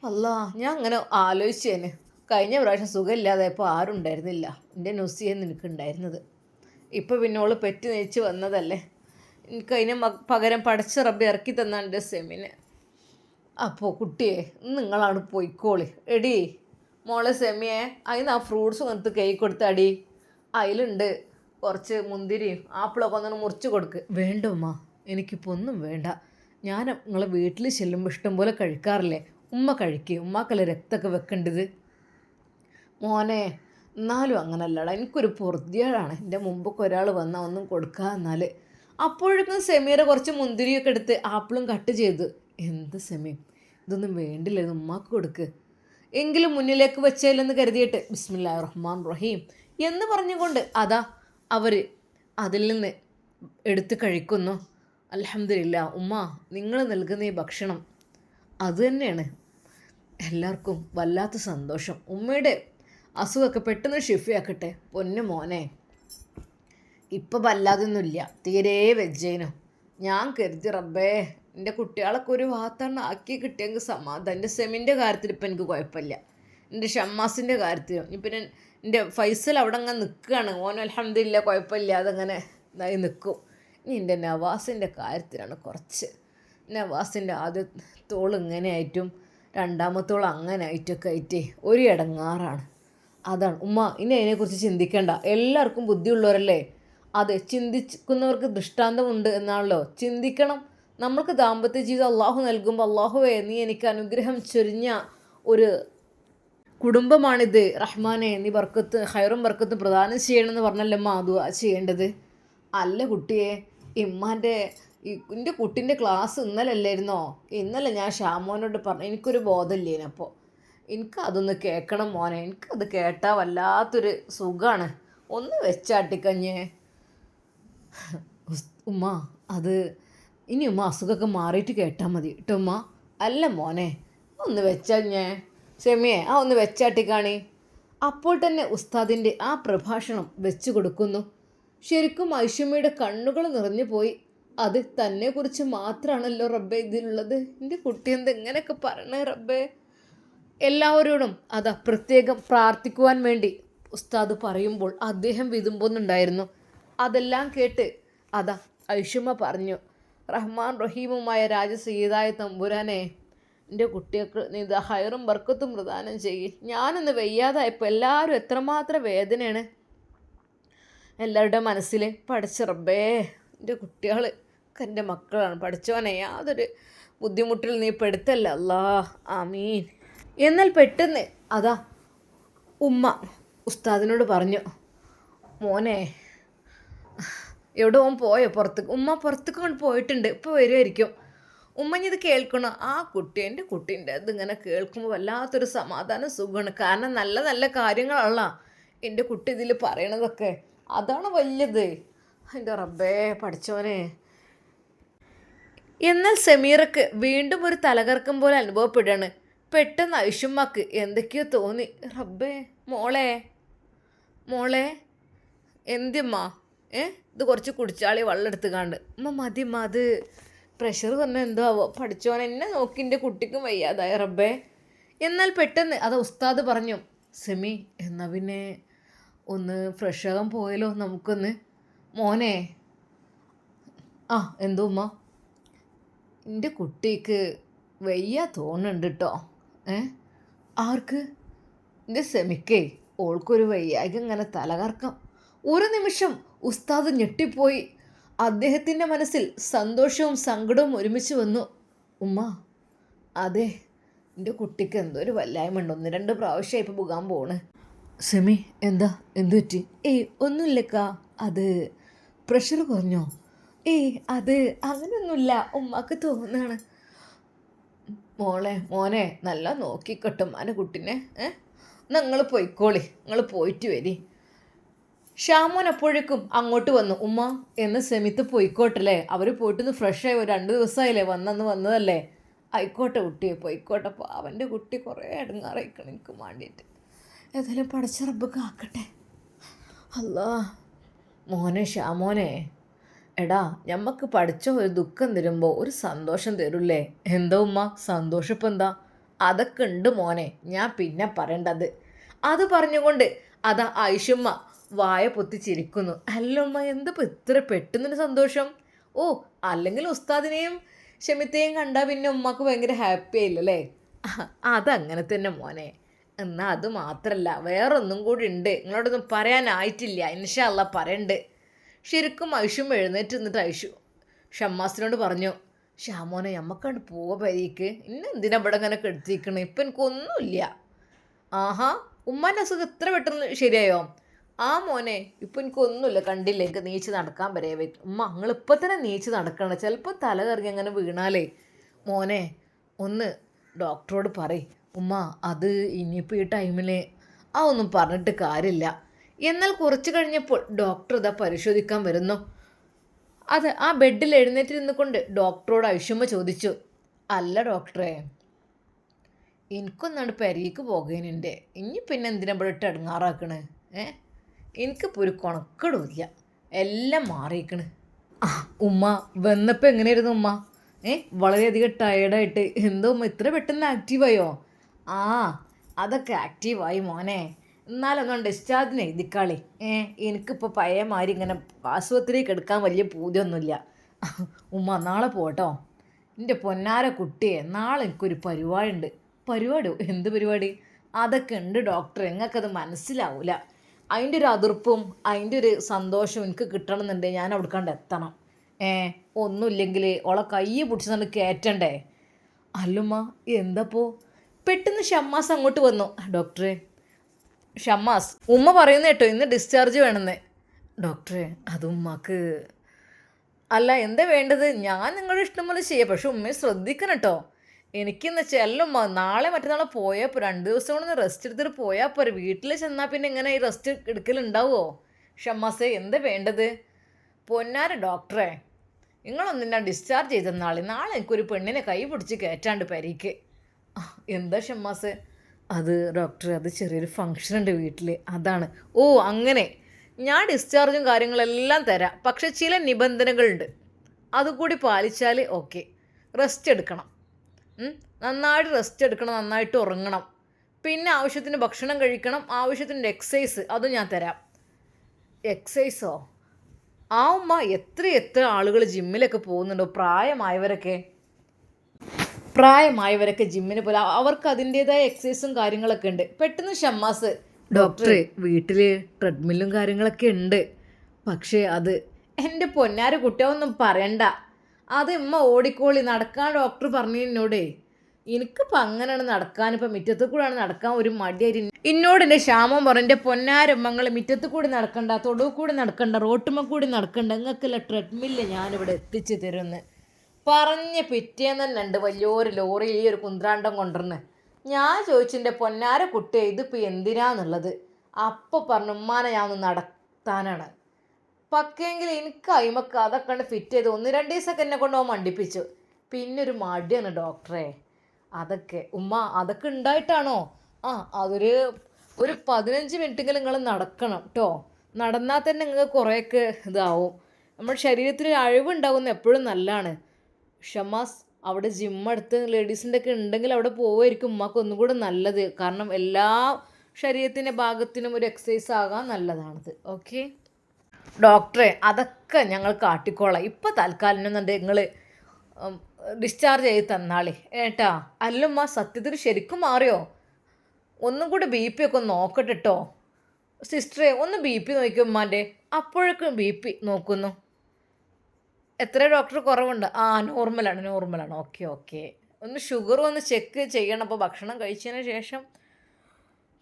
അല്ല ഞാൻ അങ്ങനെ ആലോചിച്ചേന്. കഴിഞ്ഞ പ്രാവശ്യം സുഖമില്ലാതായപ്പോൾ ആരും ഉണ്ടായിരുന്നില്ല. എൻ്റെ നുസിയെന്ന് എനിക്കുണ്ടായിരുന്നത്. ഇപ്പോൾ പിന്നെ ഓള് പെറ്റി നയിച്ച് വന്നതല്ലേ. എനിക്ക് അതിന് പകരം പടച്ച റബ്ബ് ഇറക്കി തന്നാണ് എൻ്റെ സെമിനെ. അപ്പോൾ കുട്ടിയെ നിങ്ങളാണ് പോയിക്കോളി. എടി മോളെ സെമിയെ അതിന് ആ ഫ്രൂട്ട്സ് വന്നിട്ട് കൈ കൊടുത്ത അടി. അതിലുണ്ട് കുറച്ച് മുന്തിരിയും ആപ്പിളൊക്കെ ഒന്നും മുറിച്ച് കൊടുക്ക്. വേണ്ട ഉമ്മ, എനിക്കിപ്പോൾ ഒന്നും വേണ്ട. ഞാൻ നിങ്ങളെ വീട്ടിൽ ചെല്ലുമ്പോൾ ഇഷ്ടം പോലെ കഴിക്കാറില്ലേ, ഉമ്മ കഴിക്കുക. ഉമ്മാക്കല്ലേ രക്തമൊക്കെ വെക്കേണ്ടത്. മോനെ എന്നാലും അങ്ങനല്ലടാ, എനിക്കൊരു പൊറുതിയേടാണ്. എൻ്റെ മുമ്പൊക്കെ ഒരാൾ വന്നാൽ ഒന്നും കൊടുക്കുക എന്നാൽ. അപ്പോഴേക്കും സെമീറ കുറച്ച് മുന്തിരിയൊക്കെ എടുത്ത് ആപ്പിളും കട്ട് ചെയ്ത്. എന്ത് സെമീം ഇതൊന്നും വേണ്ടില്ല, ഇത് ഉമ്മാക്ക് കൊടുക്ക്. എങ്കിലും മുന്നിലേക്ക് വെച്ചേലെന്ന് കരുതിയിട്ട് ബിസ്മില്ലാഹിർ റഹ്മാൻ റഹീം എന്ന് പറഞ്ഞുകൊണ്ട് അതാ അവർ അതിൽ നിന്ന് എടുത്ത് കഴിക്കുന്നു. അൽഹംദുലില്ലാ ഉമ്മ, നിങ്ങൾ നൽകുന്ന ഈ ഭക്ഷണം അതുതന്നെയാണ് എല്ലാവർക്കും വല്ലാത്ത സന്തോഷം. ഉമ്മയുടെ അസുഖമൊക്കെ പെട്ടെന്ന് ഷിഫിയാക്കട്ടെ. പൊന്നു മോനെ ഇപ്പം വല്ലാതൊന്നുമില്ല, തീരെ വെജേനു. ഞാൻ കരുതി റബ്ബേ എൻ്റെ കുട്ടികളൊക്കെ ഒരു ഭാഗത്താണ് ആക്കി കിട്ടിയെങ്കിൽ സമാധാനം. എൻ്റെ സെമിൻ്റെ കാര്യത്തിൽ ഇപ്പം എനിക്ക് കുഴപ്പമില്ല. എൻ്റെ ഷമ്മാസിൻ്റെ കാര്യത്തിലും പിന്നെ എൻ്റെ ഫൈസൽ അവിടെ അങ്ങനെ നിൽക്കുകയാണ്. ഓൻ അൽഹംദുലില്ലാ കുഴപ്പമില്ല, അതങ്ങനെ ഇതായി നിൽക്കും. ഇനി എൻ്റെ നവാസിൻ്റെ കാര്യത്തിലാണ് കുറച്ച്. നവാസിൻ്റെ ആദ്യത്തോൾ ഇങ്ങനെ ആയിട്ടും രണ്ടാമത്തോളം അങ്ങനെ ആയിട്ടൊക്കെ ആയിട്ട് ഒരു ഇടങ്ങാറാണ്. അതാണ് ഉമ്മ. ഇനി അതിനെക്കുറിച്ച് ചിന്തിക്കേണ്ട. എല്ലാവർക്കും ബുദ്ധിയുള്ളവരല്ലേ. അതെ, ചിന്തിക്കുന്നവർക്ക് ദൃഷ്ടാന്തമുണ്ട് എന്നാണല്ലോ. ചിന്തിക്കണം. നമ്മൾക്ക് ദാമ്പത്യ ജീവിതം അള്ളാഹു നൽകുമ്പോൾ അള്ളാഹുവേ നീ എനിക്ക് അനുഗ്രഹം ചൊരിഞ്ഞ ഒരു കുടുംബമാണിത്, റഹ്മാനെ നീ ബർക്കത്ത് ഹൈറും ബർക്കത്തും പ്രദാനം ചെയ്യണമെന്ന് പറഞ്ഞല്ലമ്മ ദുആ ചെയ്യേണ്ടത്. അല്ല കുട്ടിയെ, എൻ്റെ കുട്ടീൻ്റെ ക്ലാസ് ഇന്നലെ അല്ലായിരുന്നോ? ഇന്നലെ ഞാൻ ഷാമോനോട് പറഞ്ഞു, എനിക്കൊരു ബോധമില്ലേനു. അപ്പോൾ എനിക്കതൊന്ന് കേൾക്കണം മോനെ. എനിക്കത് കേട്ടാൽ വല്ലാത്തൊരു സുഖമാണ്. ഒന്ന് വെച്ചാട്ടിക്കഞ്ഞേ ഉമ്മ. അത് ഇനി ഉമ്മ അസുഖമൊക്കെ മാറിയിട്ട് കേട്ടാൽ മതി കേട്ടോ ഉമ്മ. അല്ല മോനെ, ഒന്ന് വെച്ചഞ്ഞേ ക്ഷമയെ ഒന്ന് വെച്ചാട്ടിക്കാണി. അപ്പോൾ തന്നെ ഉസ്താദിൻ്റെ ആ പ്രഭാഷണം വെച്ചു കൊടുക്കുന്നു. ശരിക്കും ഐഷമ്മയുടെ കണ്ണുകൾ നിറഞ്ഞു പോയി. അത് തന്നെക്കുറിച്ച് മാത്രമാണല്ലോ റബ്ബേ ഇതിലുള്ളത്. എൻ്റെ കുട്ടി എന്തെങ്ങനെയൊക്കെ പറയണേ റബ്ബേ. എല്ലാവരോടും പ്രത്യേകം പ്രാർത്ഥിക്കുവാൻ വേണ്ടി ഉസ്താദ് പറയുമ്പോൾ അദ്ദേഹം വിതുമ്പുന്നുണ്ടായിരുന്നു. അതെല്ലാം കേട്ട് ഐഷമ്മ പറഞ്ഞു, റഹ്മാൻ റഹീമുമായ രാജസീതായ തമ്പുരാനെ, എൻ്റെ കുട്ടികൾക്ക് നീ ഹൈറും ബർക്കത്തും പ്രദാനം ചെയ്യും. ഞാനൊന്ന് വയ്യാതായപ്പോൾ എല്ലാവരും എത്രമാത്രം വേദനയാണ് എല്ലാവരുടെ മനസ്സിൽ. പഠിച്ച റബ്ബേ, എൻ്റെ കുട്ടികൾ എൻ്റെ മക്കളാണ്. പഠിച്ചവനെ യാതൊരു ബുദ്ധിമുട്ടിൽ നീ പെടുത്തല്ല അല്ലാ, ആമീൻ. എന്നാൽ പെട്ടെന്ന് ഉമ്മ ഉസ്താദിനോട് പറഞ്ഞു, മോനെ എവിടെ ഓൻ പോയോ പുറത്തേക്ക്? ഉമ്മ പുറത്തേക്ക് കൊണ്ട് പോയിട്ടുണ്ട്, ഇപ്പോൾ വരുമായിരിക്കും. ഉമ്മഞ്ഞി ഇത് കേൾക്കണം. ആ കുട്ടി, എൻ്റെ കുട്ടീൻ്റെ ഇതിങ്ങനെ കേൾക്കുമ്പോൾ വല്ലാത്തൊരു സമാധാനം സുഖമാണ്. കാരണം നല്ല നല്ല കാര്യങ്ങളല്ല എൻ്റെ കുട്ടി ഇതിൽ പറയണതൊക്കെ. അതാണ് വലിയത്. എൻ്റെ റബ്ബേ പഠിച്ചവനെ. എന്നാൽ സമീറക്ക് വീണ്ടും ഒരു തലകറക്കം പോലെ അനുഭവപ്പെടുകയാണ്. പെട്ടെന്ന് ഐഷുമ്മക്ക് എന്തൊക്കെയോ തോന്നി. റബ്ബേ, മോളെ എന്തിമ്മ ഇത് കുറച്ച് കുടിച്ചാളി വെള്ളം എടുത്ത് കാണ്ട്. മതി അത് പ്രഷർ തന്നെ എന്തോ ആവോ. പഠിച്ചോൻ എന്നെ നോക്കി എൻ്റെ കുട്ടിക്കും വയ്യാതായ റബ്ബേ. എന്നാൽ പെട്ടെന്ന് ഉസ്താദ് പറഞ്ഞു, സെമി എന്നാൽ പിന്നെ ഒന്ന് ഫ്രഷ് ആകാൻ പോയാലോ നമുക്കൊന്ന്? മോനെ എന്തോ ഉമ്മ, എൻ്റെ കുട്ടിക്ക് വയ്യ തോന്നുന്നുണ്ട് കേട്ടോ. ആർക്ക്? എൻ്റെ സെമിക്കേ, ഓൾക്കൊരു വയ്യായ്ക ഇങ്ങനെ തലകറക്കം. ഒരു നിമിഷം ഉസ്താദ് ഞെട്ടിപ്പോയി. അദ്ദേഹത്തിൻ്റെ മനസ്സിൽ സന്തോഷവും സങ്കടവും ഒരുമിച്ച് വന്നു. ഉമ്മ, അതെ എൻ്റെ കുട്ടിക്ക് എന്തോ ഒരു വല്ലായ്മ ഉണ്ട്. 1-2 പ്രാവശ്യമായി ഇപ്പോൾ പോകാൻ പോണ്. സെമി എന്ത് പറ്റി? ഒന്നുമില്ലക്കാ, അത് പ്രഷർ കുറഞ്ഞോ? അത് അങ്ങനെയൊന്നുമില്ല, ഉമ്മക്ക് തോന്നുകയാണ്. മോനെ നല്ല നോക്കിക്കോട്ടും എൻ്റെ കുട്ടീനെ. നിങ്ങൾ പോയിക്കോളി, നിങ്ങൾ പോയിട്ട് വരി. ഷാമോൻ അപ്പോഴേക്കും അങ്ങോട്ട് വന്നു. ഉമ്മ എന്ന് സെമിത്ത് പോയിക്കോട്ടല്ലേ, അവർ പോയിട്ടൊന്ന് ഫ്രഷായി 2 ദിവസമായില്ലേ വന്നതല്ലേ. ആയിക്കോട്ടെ കുട്ടിയെ, പോയിക്കോട്ടെ. അപ്പോൾ അവൻ്റെ കുട്ടി കുറേ ഇടങ്ങാറായിക്കണം എനിക്ക് വേണ്ടിയിട്ട്. ഏതായാലും പടച്ച റബ്ബ് കാക്കട്ടെ. അല്ലാ. മോനെ ഷാമോനെ, എടാ ഞമ്മക്ക് പഠിച്ച ഒരു ദുഃഖം തരുമ്പോൾ ഒരു സന്തോഷം തരൂല്ലേ? എന്താ ഉമ്മ സന്തോഷം? ഇപ്പം എന്താ? അതൊക്കെ ഉണ്ട് മോനെ, ഞാൻ പിന്നെ പറയേണ്ടത്. അത് പറഞ്ഞുകൊണ്ട് ഐഷുമ്മ വായ പൊത്തിച്ചിരിക്കുന്നു. അല്ല ഉമ്മ, എന്തിപ്പോൾ ഇത്ര പെട്ടെന്നൊരു സന്തോഷം? അല്ലെങ്കിൽ ഉസ്താദിനെയും ഷമിത്തെയും കണ്ടാൽ പിന്നെ ഉമ്മക്ക് ഭയങ്കര ഹാപ്പി ആയില്ലല്ലേ? അതങ്ങനെ തന്നെ മോനെ. എന്നാൽ അത് മാത്രമല്ല, വേറൊന്നും കൂടി ഉണ്ട്, നിങ്ങളോടൊന്നും പറയാനായിട്ടില്ല. ഇൻഷാ അല്ലാ പറയണ്ട്. ശരിക്കും ഐഷും എഴുന്നേറ്റ് നിന്നിട്ട് ഷമ്മാസിനോട് പറഞ്ഞു, ഷാമോനെ നമ്മക്കണ്ട് പോവാ പരിക്ക്. ഇന്നെന്തിനാ ഇവിടെ ഇങ്ങനെ കെടുത്തിരിക്കണേ? ഇപ്പം എനിക്കൊന്നുമില്ല. ഉമ്മാൻ്റെ അസുഖം ഇത്ര പെട്ടെന്ന് ശരിയായോ? മോനെ ഇപ്പം എനിക്കൊന്നുമില്ല, കണ്ടില്ല, എനിക്ക് നീച്ച് നടക്കാൻ വരെയാ പറ്റും. ഉമ്മ നിങ്ങളിപ്പോൾ തന്നെ നീച്ച് നടക്കണം, ചിലപ്പോൾ തല കറങ്ങി അങ്ങനെ വീണാലേ. മോനെ ഒന്ന് ഡോക്ടറോട് പറയ് ഉമ്മ. അത് ഇനിയിപ്പോൾ ഈ ടൈമിൽ ഒന്നും പറഞ്ഞിട്ട് കാര്യമില്ല. എന്നാൽ കുറച്ച് കഴിഞ്ഞപ്പോൾ ഡോക്ടർ പരിശോധിക്കാൻ വരുന്നു. ആ ബെഡിൽ എഴുന്നേറ്റ് നിന്നുകൊണ്ട് ഡോക്ടറോട് ഐഷുമ്മ ചോദിച്ചു, അല്ല ഡോക്ടറെ, എനിക്കൊന്നാണ്ട് പെരയ്ക്ക് പോകേനുണ്ട്. ഇനി പിന്നെ എന്തിനാ ഇവിടെ ഇട്ട് ഇടങ്ങാറാക്കണ്? എനിക്കിപ്പോൾ ഒരു കൊണക്കടുമില്ല, എല്ലാം മാറിയിക്കണ്. ഉമ്മ വന്നപ്പോൾ എങ്ങനെയായിരുന്നു ഉമ്മ? വളരെയധികം ടയേർഡായിട്ട് എന്തോ ഇത്ര പെട്ടെന്ന് ആക്റ്റീവായോ? ആ അതൊക്കെ ആക്റ്റീവായി മോനെ. എന്നാലൊന്നും ഡിസ്ചാർജിന് എഴുതിക്കാളി. എനിക്കിപ്പോൾ പഴയ മാതിരി ഇങ്ങനെ ആശുപത്രിയിൽ എടുക്കാൻ വലിയ പൂതിയൊന്നുമില്ല. ഉമ്മ നാളെ പോട്ടോ. എൻ്റെ പൊന്നാര കുട്ടിയെ, നാളെ എനിക്കൊരു പരിപാടി ഉണ്ട്. പരിപാടിയോ? എന്ത് പരിപാടി? അതൊക്കെ ഉണ്ട് ഡോക്ടർ, നിങ്ങൾക്കത് മനസ്സിലാവില്ല. അതിൻ്റെ ഒരു അതിർപ്പും അതിൻ്റെ ഒരു സന്തോഷവും എനിക്ക് കിട്ടണമെന്നുണ്ടെങ്കിൽ ഞാൻ അവിടെ കണ്ട് എത്തണം. ഒന്നുമില്ലെങ്കിൽ ഓളെ കൈ പിടിച്ച് കയറ്റണ്ടേ? അല്ലുമ്മ എന്തപ്പോ? പെട്ടെന്ന് ഷമ്മാസ് അങ്ങോട്ട് വന്നു. ഡോക്ടറെ, ഷമ്മാസ് ഉമ്മ പറയുന്ന കേട്ടോ ഇന്ന് ഡിസ്ചാർജ് വേണമെന്ന്. ഡോക്ടറെ അത് ഉമ്മക്ക് അല്ല എന്താ വേണ്ടത്? ഞാൻ നിങ്ങളുടെ ഇഷ്ടം പോലെ ചെയ്യാം, പക്ഷെ ഉമ്മയെ ശ്രദ്ധിക്കണം കേട്ടോ. എനിക്കെന്ന് വെച്ചാൽ അല്ലുമ്മ നാളെ മറ്റന്നാളെ പോയാൽ 2 ദിവസം കൊണ്ട് റെസ്റ്റ് എടുത്തിട്ട് പോയാൽ പോരെ. വീട്ടിൽ ചെന്നാൽ പിന്നെ ഇങ്ങനെ ഈ റെസ്റ്റ് എടുക്കലുണ്ടാവുമോ? ഷമ്മാസേ എന്താ വേണ്ടത്? പൊന്നാര ഡോക്ടറെ, നിങ്ങളൊന്നിനാ ഡിസ്ചാർജ് ചെയ്ത നാളെ എനിക്കൊരു പെണ്ണിനെ കൈ പിടിച്ച് കയറ്റാണ്ട് പരിക്ക്. എന്താ ഷമ്മാസ്? അത് ഡോക്ടറെ, അത് ചെറിയൊരു ഫങ്ഷൻ ഉണ്ട് വീട്ടിൽ, അതാണ്. ഓ അങ്ങനെ. ഞാൻ ഡിസ്ചാർജും കാര്യങ്ങളെല്ലാം തരാം, പക്ഷെ ചില നിബന്ധനകളുണ്ട്. അതുകൂടി പാലിച്ചാൽ ഓക്കെ. റെസ്റ്റ് എടുക്കണം, നന്നായിട്ട് റെസ്റ്റ് എടുക്കണം, നന്നായിട്ട് ഉറങ്ങണം, പിന്നെ ആവശ്യത്തിന് ഭക്ഷണം കഴിക്കണം, ആവശ്യത്തിന് എക്സസൈസ് അതും ഞാൻ തരാം. എക്സസൈസോ? ആ ഉമ്മ എത്ര ആളുകൾ ജിമ്മിലൊക്കെ പോകുന്നുണ്ടോ, പ്രായമായവരൊക്കെ ജിമ്മിന് പോലെ അവർക്ക് അതിൻ്റെതായ എക്സസൈസും കാര്യങ്ങളൊക്കെ ഉണ്ട്. പെട്ടെന്ന് ഷമ്മാസ്, ഡോക്ടറെ വീട്ടിൽ ട്രെഡ്മില്ലും കാര്യങ്ങളൊക്കെ ഉണ്ട്, പക്ഷേ അത് എൻ്റെ പൊന്നാര കുട്ടിയൊന്നും പറയണ്ട. അത് ഉമ്മ ഓടിക്കോളി, നടക്കാൻ ഡോക്ടർ പറഞ്ഞു എന്നോടേ. എനിക്കിപ്പോൾ അങ്ങനെയാണ് നടക്കാനിപ്പോൾ മുറ്റത്ത് കൂടെയാണ് നടക്കാൻ ഒരു മടിയായിട്ട് എന്നോട് എൻ്റെ ശ്യാമം പറഞ്ഞു. എൻ്റെ പൊന്നാരമ്മങ്ങൾ മുറ്റത്ത് കൂടി നടക്കണ്ട, തൊടുവ് കൂടി നടക്കണ്ട, റോട്ടുമ്മ കൂടി നടക്കണ്ട, നിങ്ങൾക്കുള്ള ട്രെഡ്മില്ല് ഞാനിവിടെ എത്തിച്ച് തരുമെന്ന് പറഞ്ഞ് പിറ്റേന്ന് തന്നെ ഉണ്ട് വലിയൊരു ലോറിയിൽ ഈ ഒരു കുന്ത്രാണ്ടം കൊണ്ടുവന്ന്. ഞാൻ ചോദിച്ചു എൻ്റെ പൊന്നാര കുട്ടിയെ ഇതിപ്പോൾ എന്തിനാന്നുള്ളത്. അപ്പോൾ പറഞ്ഞു ഉമ്മാനെ ഞാൻ ഒന്ന് നടത്താനാണ്. പക്കെങ്കിൽ എനിക്ക് അയിമക്ക് അതൊക്കെ കണ്ട് ഫിറ്റ് ചെയ്ത് 1-2 ദിവസമൊക്കെ എന്നെ കൊണ്ടുപോകാൻ മണ്ടിപ്പിച്ചു. പിന്നെ ഒരു മടിയാണ് ഡോക്ടറെ അതൊക്കെ. ഉമ്മ അതൊക്കെ ഉണ്ടായിട്ടാണോ? അതൊരു 15 മിനിറ്റെങ്കിലും നിങ്ങൾ നടക്കണം കേട്ടോ. നടന്നാൽ തന്നെ നിങ്ങൾക്ക് കുറേയൊക്കെ ഇതാവും, നമ്മുടെ ശരീരത്തിന് അഴിവുണ്ടാവുന്ന എപ്പോഴും നല്ലതാണ്. ഷമാസ് അവിടെ ജിമ്മടുത്ത് ലേഡീസിൻ്റെ ഒക്കെ ഉണ്ടെങ്കിൽ അവിടെ പോവുമായിരിക്കും ഉമ്മക്ക് ഒന്നും കൂടെ നല്ലത്. കാരണം എല്ലാ ശരീരത്തിൻ്റെ ഭാഗത്തിനും ഒരു എക്സസൈസ് ആകാൻ നല്ലതാണത്. ഓക്കെ ഡോക്ടറെ, അതൊക്കെ ഞങ്ങൾ കാട്ടിക്കോളാം. ഇപ്പോൾ തൽക്കാലം നിങ്ങൾ ഡിസ്ചാർജ് ചെയ്ത് തന്നാളേ ഏട്ടാ. അല്ലുമ്മ സത്യത്തിൽ ശരിക്കും മാറിയോ? ഒന്നും കൂടെ BP ഒക്കെ നോക്കട്ടെ കേട്ടോ. സിസ്റ്ററെ ഒന്ന് BP നോക്കിയോ ഉമ്മാൻ്റെ. അപ്പോഴേക്കും BP നോക്കുന്നു. എത്ര ഡോക്ടർ കുറവുണ്ട്? നോർമലാണ്. ഓക്കെ. ഒന്ന് ഷുഗർ ഒന്ന് ചെക്ക് ചെയ്യണം. അപ്പോൾ ഭക്ഷണം കഴിച്ചതിന് ശേഷം.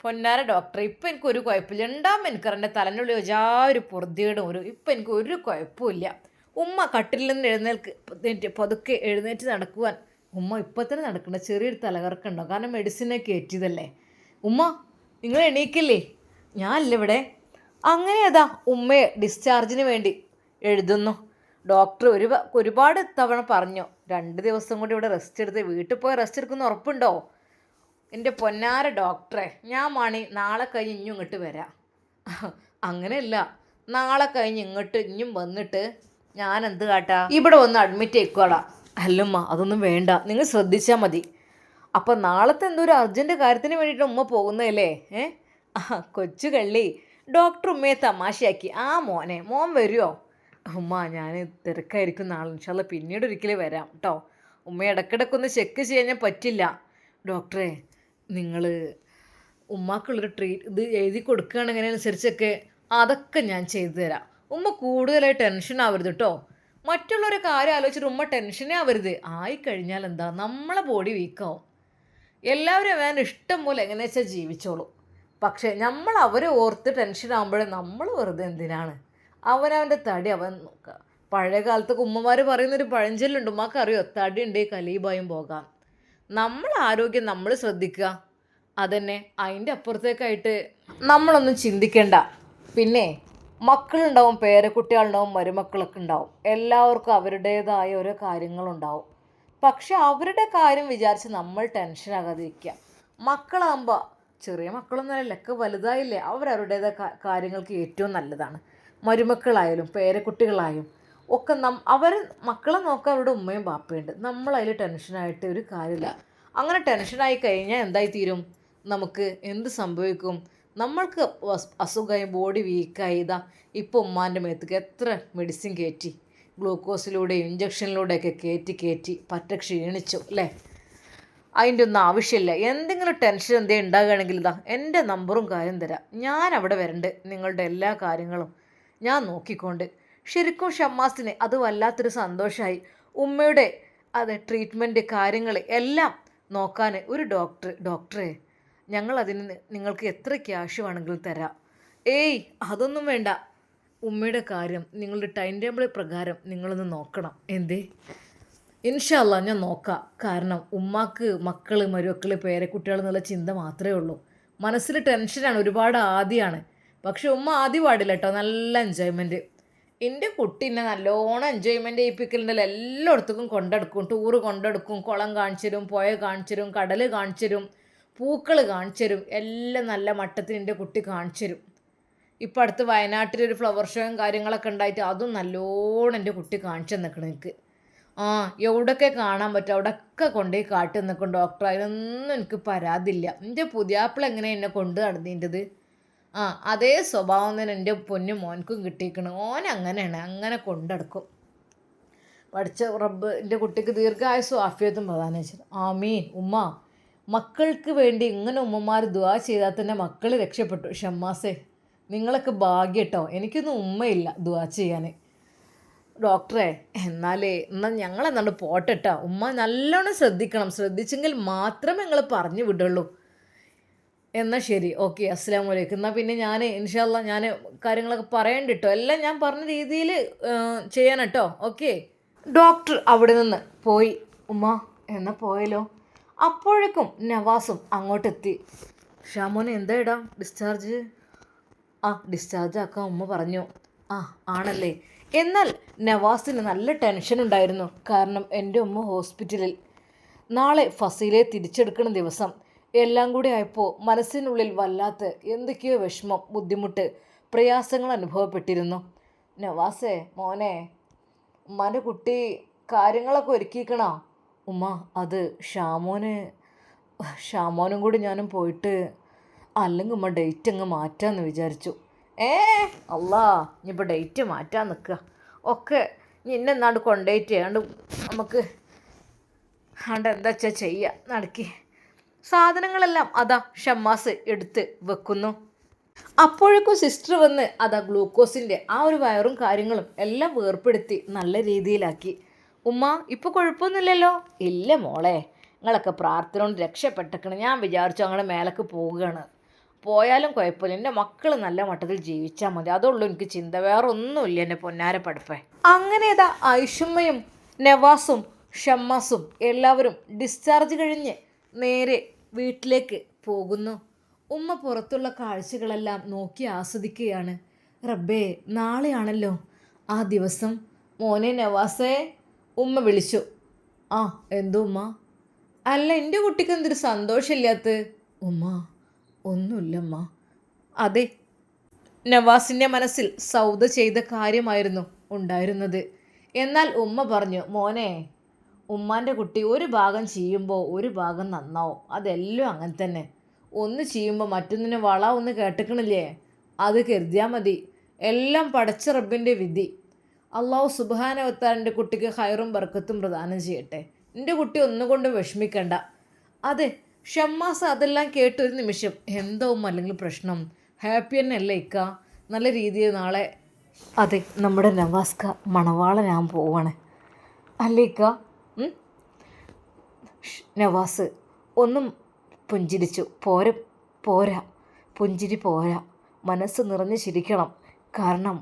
പൊന്നാര ഡോക്ടറെ, ഇപ്പം എനിക്കൊരു കുഴപ്പമില്ല. ഉണ്ടാകുമ്പോൾ എനിക്കറിയാം എൻ്റെ തലനുള്ളിൽ ഒരു പൊറുതിയേടും ഇപ്പം എനിക്ക് ഒരു കുഴപ്പമില്ല. ഉമ്മ കട്ടിലിൽ നിന്ന് പതുക്കെ എഴുന്നേറ്റ് നടക്കുവാൻ ഉമ്മ ഇപ്പം തന്നെ നടക്കണ്ട. ചെറിയൊരു തലകറക്കുണ്ടോ? കാരണം മെഡിസിനൊക്കെ ഏറ്റിയതല്ലേ. ഉമ്മ നിങ്ങൾ എണീക്കില്ലേ? ഞാനല്ല ഇവിടെ. അങ്ങനെ അതാ ഉമ്മയെ ഡിസ്ചാർജിന് വേണ്ടി എഴുതുന്നു. ഡോക്ടർ ഒരുപാട് തവണ പറഞ്ഞു 2 ദിവസം കൂടി ഇവിടെ റെസ്റ്റ് എടുത്ത് വീട്ടിൽ പോയി റെസ്റ്റ് എടുക്കുന്ന ഉറപ്പുണ്ടോ? എൻ്റെ പൊന്നാര ഡോക്ടറെ, ഞാൻ നാളെ കഴിഞ്ഞ് ഇങ്ങോട്ട് വരാം. അങ്ങനെയല്ല, നാളെ കഴിഞ്ഞ് ഇനിയും വന്നിട്ട് ഞാൻ എന്ത് കാട്ടാ? ഇവിടെ വന്ന് അഡ്മിറ്റ് ആയിക്കോളാം. അല്ലമ്മ അതൊന്നും വേണ്ട, നിങ്ങൾ ശ്രദ്ധിച്ചാൽ മതി. അപ്പം നാളത്തെ എന്തോ ഒരു അർജൻറ്റ് കാര്യത്തിന് വേണ്ടിയിട്ട് ഉമ്മ പോകുന്നതല്ലേ? കൊച്ചു കള്ളി. ഡോക്ടർ ഉമ്മയെ തമാശയാക്കി. മോൻ വരുമോ? ഉമ്മ ഞാൻ തിരക്കായിരിക്കും നാളെ, ഇൻഷാല്ലാ പിന്നീട് ഒരിക്കലും വരാം കേട്ടോ. ഉമ്മ ഇടയ്ക്കിടയ്ക്കൊന്ന് ചെക്ക് ചെയ്യാൻ പറ്റില്ല. ഡോക്ടറെ നിങ്ങൾ ഉമ്മാക്കുള്ളൊരു ഇത് എഴുതി കൊടുക്കുകയാണെങ്കിൽ അനുസരിച്ചൊക്കെ അതൊക്കെ ഞാൻ ചെയ്തു തരാം. ഉമ്മ കൂടുതലായി ടെൻഷൻ ആവരുത് കേട്ടോ. മറ്റുള്ളൊരു കാര്യം ആലോചിച്ചിട്ട് ഉമ്മ ടെൻഷനേ ആവരുത്. ആയിക്കഴിഞ്ഞാൽ എന്താ, നമ്മളെ ബോഡി വീക്കാവും. എല്ലാവരും അവൻ്റെ ഇഷ്ടം പോലെ എങ്ങനെ വെച്ചാൽ ജീവിച്ചോളൂ. പക്ഷേ നമ്മൾ അവരെ ഓർത്ത് ടെൻഷൻ ആകുമ്പോഴേ നമ്മൾ വെറുതെ എന്തിനാണ്? അവനവൻ്റെ തടി അവൻ നോക്കുക. പഴയ കാലത്തൊക്കെ ഉമ്മമാർ പറയുന്നൊരു പഴഞ്ചൊല്ലുണ്ട്, ഉമ്മക്ക് അറിയോ? തടി ഉണ്ടേ കലീബായും പോകാം. നമ്മൾ ആരോഗ്യം നമ്മൾ ശ്രദ്ധിക്കുക, അതന്നെ. അതിൻ്റെ അപ്പുറത്തേക്കായിട്ട് നമ്മളൊന്നും ചിന്തിക്കേണ്ട. പിന്നെ മക്കളുണ്ടാവും, പേരക്കുട്ടികളുണ്ടാവും, മരുമക്കളൊക്കെ ഉണ്ടാവും. എല്ലാവർക്കും അവരുടേതായ ഓരോ കാര്യങ്ങളുണ്ടാവും. പക്ഷെ അവരുടെ കാര്യം വിചാരിച്ച് നമ്മൾ ടെൻഷനാകാതിരിക്കുക. മക്കളാകുമ്പോൾ ചെറിയ മക്കളൊന്നുമല്ല, ഒക്കെ വലുതായില്ലേ, അവരവരുടേതായ കാര്യങ്ങൾക്ക് ഏറ്റവും നല്ലതാണ്. മരുമക്കളായാലും പേരക്കുട്ടികളായും ഒക്കെ അവർ മക്കളെ നോക്കാൻ അവരുടെ ഉമ്മയും ബാപ്പയുണ്ട്. നമ്മളതിൽ ടെൻഷനായിട്ട് ഒരു കാര്യമില്ല. അങ്ങനെ ടെൻഷനായി കഴിഞ്ഞാൽ എന്തായി തീരും? നമുക്ക് എന്ത് സംഭവിക്കും? നമ്മൾക്ക് അസുഖമായി ബോഡി വീക്കായി ഇപ്പോൾ ഉമ്മാൻ്റെ മേത്തേക്ക് എത്ര മെഡിസിൻ കയറ്റി, ഗ്ലൂക്കോസിലൂടെയും ഇഞ്ചക്ഷനിലൂടെയൊക്കെ കയറ്റി പറ്റ ക്ഷീണിച്ചു അല്ലേ? അതിൻ്റെ ഒന്നും ആവശ്യമില്ല. എന്തെങ്കിലും ടെൻഷൻ എന്തെങ്കിലും ഉണ്ടാകുകയാണെങ്കിൽ എൻ്റെ നമ്പറും കാര്യം തരാം, ഞാൻ അവിടെ വരണ്ട്. നിങ്ങളുടെ എല്ലാ കാര്യങ്ങളും ഞാൻ നോക്കിക്കൊണ്ട്. ശരിക്കും ഷമ്മാസിന് അത് വല്ലാത്തൊരു സന്തോഷമായി. ഉമ്മയുടെ ട്രീറ്റ്മെൻറ്റ് കാര്യങ്ങൾ എല്ലാം നോക്കാൻ ഒരു ഡോക്ടറെ ഞങ്ങളതിന് നിങ്ങൾക്ക് എത്ര ക്യാഷ് വേണമെങ്കിലും തരാം. ഏയ് അതൊന്നും വേണ്ട, ഉമ്മയുടെ കാര്യം നിങ്ങളുടെ ടൈം ടേബിൾ പ്രകാരം നിങ്ങളൊന്ന് നോക്കണം. എന്തേ? ഇൻഷാ അല്ലാ ഞാൻ നോക്കാം. കാരണം ഉമ്മാക്ക് മക്കൾ, മരുമക്കൾ, പേരക്കുട്ടികൾ എന്നുള്ള ചിന്ത മാത്രമേ ഉള്ളൂ. മനസ്സിൽ ടെൻഷനാണ്, ഒരുപാട് ആദ്യമാണ്. പക്ഷെ ഉമ്മ ആദ്യം പാടില്ല കേട്ടോ, നല്ല എൻജോയ്മെൻറ്റ്. എൻ്റെ കുട്ടീനെ നല്ലോണം എൻജോയ്മെൻറ്റ് ചെയ്യിപ്പിക്കലുണ്ടല്ലോ. എല്ലായിടത്തേക്കും കൊണ്ടെടുക്കും, ടൂറ് കൊണ്ടെടുക്കും, കുളം കാണിച്ചു തരും, പുഴ കാണിച്ചു തരും, കടൽ കാണിച്ചു തരും, പൂക്കൾ കാണിച്ചു തരും, എല്ലാം നല്ല മട്ടത്തിന് എൻ്റെ കുട്ടി കാണിച്ചു തരും. ഇപ്പം അടുത്ത് വയനാട്ടിലൊരു ഫ്ലവർ ഷോയും കാര്യങ്ങളൊക്കെ ഉണ്ടായിട്ട് അതും നല്ലോണം എൻ്റെ കുട്ടി കാണിച്ചു തന്നിക്കണം എനിക്ക്. എവിടെയൊക്കെ കാണാൻ പറ്റും അവിടെയൊക്കെ കൊണ്ടുപോയി കാട്ടി നിൽക്കും ഡോക്ടർ. അതിനൊന്നും എനിക്ക് പരാതിയില്ല. എൻ്റെ പുതിയാപ്പിള എങ്ങനെ എന്നെ കൊണ്ട് നടന്നതിൻ്റെത് അതേ സ്വഭാവം തന്നെ എൻ്റെ പൊന്നു മോൻക്കും കിട്ടിയിരിക്കണം. ഓൻ അങ്ങനെയാണ്, അങ്ങനെ കൊണ്ടെടുക്കും. പഠിച്ച റബ്ബ് എൻ്റെ കുട്ടിക്ക് ദീർഘായുസ്സും ആഫിയത്തും പ്രധാനം വെച്ചത്. ആമീൻ. ഉമ്മ മക്കൾക്ക് വേണ്ടി ഇങ്ങനെ ഉമ്മമാർ ദുആ ചെയ്താൽ തന്നെ മക്കൾ രക്ഷപ്പെട്ടു. ഷമ്മാസേ നിങ്ങളൊക്കെ ഭാഗ്യം കേട്ടോ, എനിക്കൊന്നും ഉമ്മയില്ല ദുആ ചെയ്യാൻ. ഡോക്ടറെ എന്നാൽ ഞങ്ങളെന്നാണ്ട് പോട്ടെട്ടോ, ഉമ്മ നല്ലോണം ശ്രദ്ധിക്കണം, ശ്രദ്ധിച്ചെങ്കിൽ മാത്രമേ നിങ്ങൾ പറഞ്ഞു വിടുള്ളൂ. എന്നാൽ ശരി, ഓക്കെ, അസ്സലാമു അലൈക്കും. എന്നാൽ പിന്നെ ഞാൻ ഇൻഷാ അല്ലാ ഞാൻ കാര്യങ്ങളൊക്കെ പറയണ്ട കേട്ടോ, എല്ലാം ഞാൻ പറഞ്ഞ രീതിയിൽ ചെയ്യണം കേട്ടോ. ഓക്കെ. ഡോക്ടർ അവിടെ നിന്ന് പോയി. ഉമ്മ എന്നാൽ പോയല്ലോ. അപ്പോഴേക്കും നവാസും അങ്ങോട്ടെത്തി. ഷാമോനെ എന്താ ഡിസ്ചാർജ്? ഡിസ്ചാർജ് ആക്കാൻ ഉമ്മ പറഞ്ഞു. ആണല്ലേ? എന്നാൽ നവാസിന് നല്ല ടെൻഷൻ ഉണ്ടായിരുന്നു. കാരണം എൻ്റെ ഉമ്മ ഹോസ്പിറ്റലിൽ, നാളെ ഫസീലെ തിരിച്ചെടുക്കുന്ന ദിവസം, എല്ലാം കൂടി ആയപ്പോൾ മനസ്സിനുള്ളിൽ വല്ലാത്ത എന്തൊക്കെയോ വിഷമം, ബുദ്ധിമുട്ട്, പ്രയാസങ്ങൾ അനുഭവപ്പെട്ടിരുന്നു. നവാസേ മോനെ, ഉമ്മാൻ്റെ കുട്ടി കാര്യങ്ങളൊക്കെ ഒരുക്കിക്കണോ? ഉമ്മ അത് ഷാമോനും കൂടി ഞാനും പോയിട്ട്, അല്ലെങ്കിൽ ഉമ്മ ഡേറ്റ് അങ്ങ് മാറ്റാമെന്ന് വിചാരിച്ചു. അല്ലാ ഇനിയിപ്പോൾ ഡേറ്റ് മാറ്റാൻ നിൽക്കുക ഒക്കെ ഇന്നെന്നാണ്ട് കൊണ്ടുപോയിട്ട് ചെയ്യാണ്ട് നമുക്ക് എന്താ വെച്ചാൽ ചെയ്യുക. നടക്കി സാധനങ്ങളെല്ലാം ഷമ്മാസ് എടുത്ത് വെക്കുന്നു. അപ്പോഴേക്കും സിസ്റ്റർ വന്ന് ഗ്ലൂക്കോസിൻ്റെ ഒരു വയറും കാര്യങ്ങളും എല്ലാം വേർപ്പെടുത്തി നല്ല രീതിയിലാക്കി. ഉമ്മ ഇപ്പോൾ കുഴപ്പമൊന്നുമില്ലല്ലോ? ഇല്ല മോളെ, നിങ്ങളൊക്കെ പ്രാർത്ഥന കൊണ്ട് രക്ഷപ്പെട്ടേക്കണം. ഞാൻ വിചാരിച്ചു അങ്ങനെ മേലേക്ക് പോവുകയാണ്. പോയാലും കുഴപ്പമില്ല, എൻ്റെ മക്കൾ നല്ല മട്ടത്തിൽ ജീവിച്ചാൽ മതി, അതുള്ളൂ എനിക്ക് ചിന്ത, വേറെ ഒന്നുമില്ല എൻ്റെ പൊന്നാര പഠിപ്പേ. അങ്ങനെ ഐഷുമ്മയും നവാസും ഷമ്മാസും എല്ലാവരും ഡിസ്ചാർജ് കഴിഞ്ഞ് നേരെ വീട്ടിലേക്ക് പോകുന്നു. ഉമ്മ പുറത്തുള്ള കാഴ്ചകളെല്ലാം നോക്കി ആസ്വദിക്കുകയാണ്. റബ്ബേ, നാളെയാണല്ലോ ആ ദിവസം. മോനെ നവാസേ, ഉമ്മ വിളിച്ചു. എന്തോ ഉമ്മ? അല്ല, എൻ്റെ കുട്ടിക്ക് എന്തൊരു സന്തോഷമില്ലാത്ത? ഉമ്മ ഒന്നുമില്ലമ്മ. അതെ, നവാസിൻ്റെ മനസ്സിൽ സൗദ ചെയ്ത കാര്യമായിരുന്നു ഉണ്ടായിരുന്നത്. എന്നാൽ ഉമ്മ പറഞ്ഞു, മോനെ, ഉമ്മാൻ്റെ കുട്ടി ഒരു ഭാഗം ചെയ്യുമ്പോൾ ഒരു ഭാഗം നന്നാവും, അതെല്ലാം അങ്ങനെ തന്നെ. ഒന്ന് ചെയ്യുമ്പോൾ മറ്റൊന്നിന് ഒന്ന് കേട്ടിക്കണില്ലേ? അത് കരുതിയാൽ മതി. എല്ലാം പടച്ച റബ്ബിൻ്റെ വിധി. അള്ളാഹു സുബ്ഹാനഹു വ തആല കുട്ടിക്ക് ഹൈറും ബർക്കത്തും പ്രദാനം ചെയ്യട്ടെ. എൻ്റെ കുട്ടി ഒന്നുകൊണ്ടും വിഷമിക്കണ്ട. അതെ, ഷമ്മാസ് അതെല്ലാം കേട്ടൊരു നിമിഷം, എന്താവും അല്ലെങ്കിൽ പ്രശ്നം, ഹാപ്പി തന്നെ അല്ലേ ഇക്ക? നല്ല രീതിയിൽ നാളെ അതെ നമ്മുടെ നവാസ്ക മണവാളനാൻ പോവാണ് അല്ലേ ഇക്ക? നവാസ് ഒന്നും പുഞ്ചിരിച്ചു. പോരാ പുഞ്ചിരി പോരാ, മനസ്സ് നിറഞ്ഞ് ചിരിക്കണം. കാരണം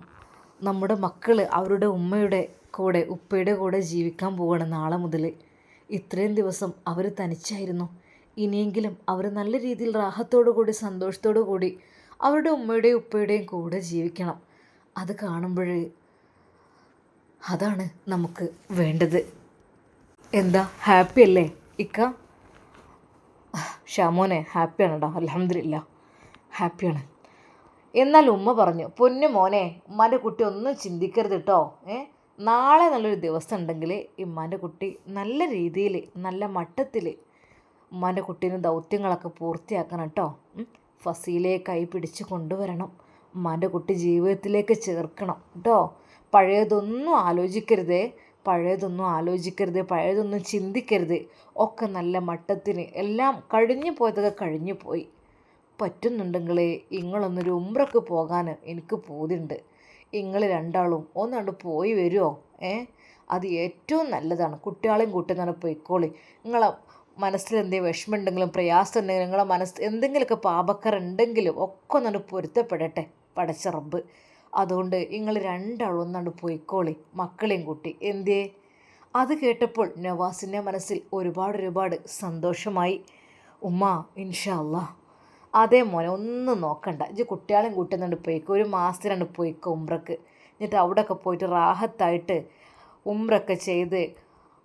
നമ്മുടെ മക്കൾ അവരുടെ ഉമ്മയുടെ കൂടെ, ഉപ്പയുടെ കൂടെ ജീവിക്കാൻ പോവാണ് നാളെ മുതൽ. ഇത്രയും ദിവസം അവർ തനിച്ചായിരുന്നു. ഇനിയെങ്കിലും അവർ നല്ല രീതിയിൽ റാഹത്തോടു കൂടി, സന്തോഷത്തോടു കൂടി അവരുടെ ഉമ്മയുടെയും ഉപ്പയുടെയും കൂടെ ജീവിക്കണം. അത് കാണുമ്പോൾ അതാണ് നമുക്ക് വേണ്ടത്. എന്താ, ഹാപ്പി അല്ലേ ഇക്ക? ഷാമോനെ ഹാപ്പിയാണെടാ, അൽഹംദുലില്ലാ ഹാപ്പിയാണ്. എന്നാൽ ഉമ്മ പറഞ്ഞു, പൊന്നു മോനെ, ഉമ്മാൻ്റെ കുട്ടി ഒന്നും ചിന്തിക്കരുത് കേട്ടോ. നാളെ നല്ലൊരു ദിവസം ഉണ്ടെങ്കിൽ ഇമ്മാൻ്റെ കുട്ടി നല്ല രീതിയിൽ നല്ല മട്ടത്തിൽ ഉമ്മാൻ്റെ കുട്ടീൻ്റെ ദൗത്യങ്ങളൊക്കെ പൂർത്തിയാക്കണം കേട്ടോ. ഫസീലയെ കൈ പിടിച്ച് കൊണ്ടുവരണം, ഉമ്മാൻ്റെ കുട്ടി ജീവിതത്തിലേക്ക് ചേർക്കണം കേട്ടോ. പഴയതൊന്നും ആലോചിക്കരുതേ, പഴയതൊന്നും ചിന്തിക്കരുത്. ഒക്കെ നല്ല മട്ടത്തിന് എല്ലാം കഴിഞ്ഞു പോയതൊക്കെ കഴിഞ്ഞു പോയി. പറ്റുന്നുണ്ടെങ്കിൽ ഇങ്ങളൊന്നൊരു ഉംറക്ക് പോകാൻ എനിക്ക് പൂതിയുണ്ട്. നിങ്ങൾ രണ്ടാളും ഒന്നാണ്ട് പോയി വരുമോ? അത് ഏറ്റവും നല്ലതാണ്. കുട്ടികളെയും കൂട്ടുന്നതാണ് പോയിക്കോളി. നിങ്ങളെ മനസ്സിൽ എന്തെങ്കിലും വിഷമമുണ്ടെങ്കിലും പ്രയാസം ഉണ്ടെങ്കിലും നിങ്ങളെ മനസ്സ് എന്തെങ്കിലുമൊക്കെ പാപക്കറുണ്ടെങ്കിലും ഒക്കെ ഒന്നാണ്ട് പൊരുത്തപ്പെടട്ടെ പടച്ച റബ്ബ്. അതുകൊണ്ട് നിങ്ങൾ രണ്ടാളും ഒന്നാണ്ട് പോയിക്കോളി മക്കളെയും കൂട്ടി. എന്തേ? അത് കേട്ടപ്പോൾ നവാസിൻ്റെ മനസ്സിൽ ഒരുപാട് സന്തോഷമായി. ഉമ്മ ഇൻഷാ അല്ലാ. അതേ മോനെ, ഒന്നും നോക്കണ്ട, ഇജ്ജ് കുട്ടികളെയും കൂട്ടുന്നുണ്ട് പോയിക്കോ. ഒരു മാസത്തിനാണ്ട് പോയിക്കോ ഉംറക്ക്. എന്നിട്ട് അവിടെയൊക്കെ പോയിട്ട് റാഹത്തായിട്ട് ഉംറൊക്കെ ചെയ്ത്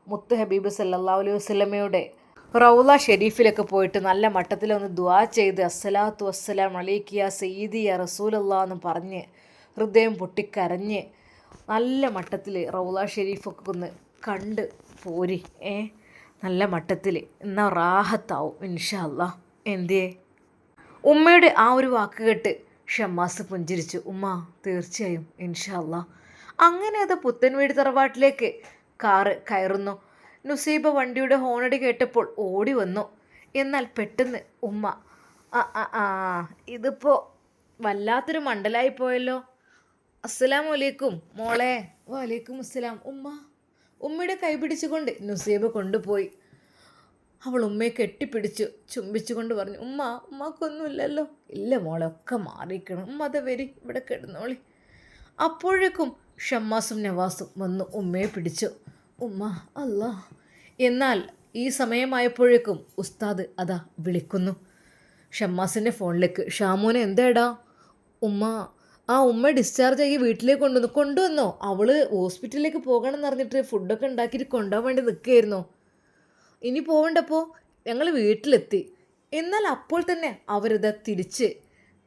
മുത്ത് ഹബീബ് സല്ലല്ലാഹു അലൈഹി വസല്ലമയുടെ റൗള ഷെരീഫിലൊക്കെ പോയിട്ട് നല്ല മട്ടത്തിലൊന്ന് ദുആ ചെയ്ത് അസ്സലാത്തു വസ്സലാം അലൈക്കി യാ സയ്യിദി യാ റസൂലല്ലാഹ് എന്ന് പറഞ്ഞ് ഹൃദയം പൊട്ടിക്കരഞ്ഞ് നല്ല മട്ടത്തിൽ റൗള ഷെരീഫൊക്കെ ഒന്ന് കണ്ട് പോരി. നല്ല മട്ടത്തിൽ എന്നാൽ റാഹത്താവും ഇൻഷാ അല്ലാ. എന്തേ? ഉമ്മയുടെ ആ ഒരു വാക്ക് കേട്ട് ഷമ്മാസ് പുഞ്ചിരിച്ചു. ഉമ്മ തീർച്ചയായും ഇൻഷാ അല്ലാ. അങ്ങനെ അത് പുത്തൻവീട് തറവാട്ടിലേക്ക് കാറ് കയറുന്നു. നുസൈബ വണ്ടിയുടെ ഹോണടി കേട്ടപ്പോൾ ഓടി വന്നു. എന്നാൽ പെട്ടെന്ന് ഉമ്മ ഇതിപ്പോൾ വല്ലാത്തൊരു മണ്ടലായി പോയല്ലോ. അസ്സലാമു അലൈക്കും മോളെ. വലൈക്കും അസ്സലാം. ഉമ്മയുടെ കൈ പിടിച്ചുകൊണ്ട് നുസൈബ കൊണ്ടുപോയി. അവൾ ഉമ്മയെ കെട്ടിപ്പിടിച്ചു ചുംബിച്ചുകൊണ്ട് പറഞ്ഞു, ഉമ്മക്കൊന്നുമില്ലല്ലോ? ഇല്ല മോളെ, ഒക്കെ മാറിയിരിക്കണം. ഉമ്മ അത് വരി, ഇവിടെ കിടന്നോളി. അപ്പോഴേക്കും ഷമ്മാസും നവാസും വന്നു ഉമ്മയെ പിടിച്ചു. ഉമ്മ അല്ലാ. എന്നാൽ ഈ സമയമായപ്പോഴേക്കും ഉസ്താദ് അതാ വിളിക്കുന്നു ഷമ്മാസിൻ്റെ ഫോണിലേക്ക്. ഷാമോനെ എന്താടാ? ഉമ്മ ഡിസ്ചാർജ് ആക്കി വീട്ടിലേക്ക് കൊണ്ടുവന്നോ? അവള് ഹോസ്പിറ്റലിലേക്ക് പോകണമെന്ന് പറഞ്ഞിട്ട് ഫുഡൊക്കെ ഉണ്ടാക്കിയിട്ട് കൊണ്ടുപോകാൻ വേണ്ടി നിൽക്കുകയായിരുന്നോ? ഇനി പോകണ്ടപ്പോൾ ഞങ്ങൾ വീട്ടിലെത്തി. എന്നാൽ അപ്പോൾ തന്നെ അവരിത് തിരിച്ച്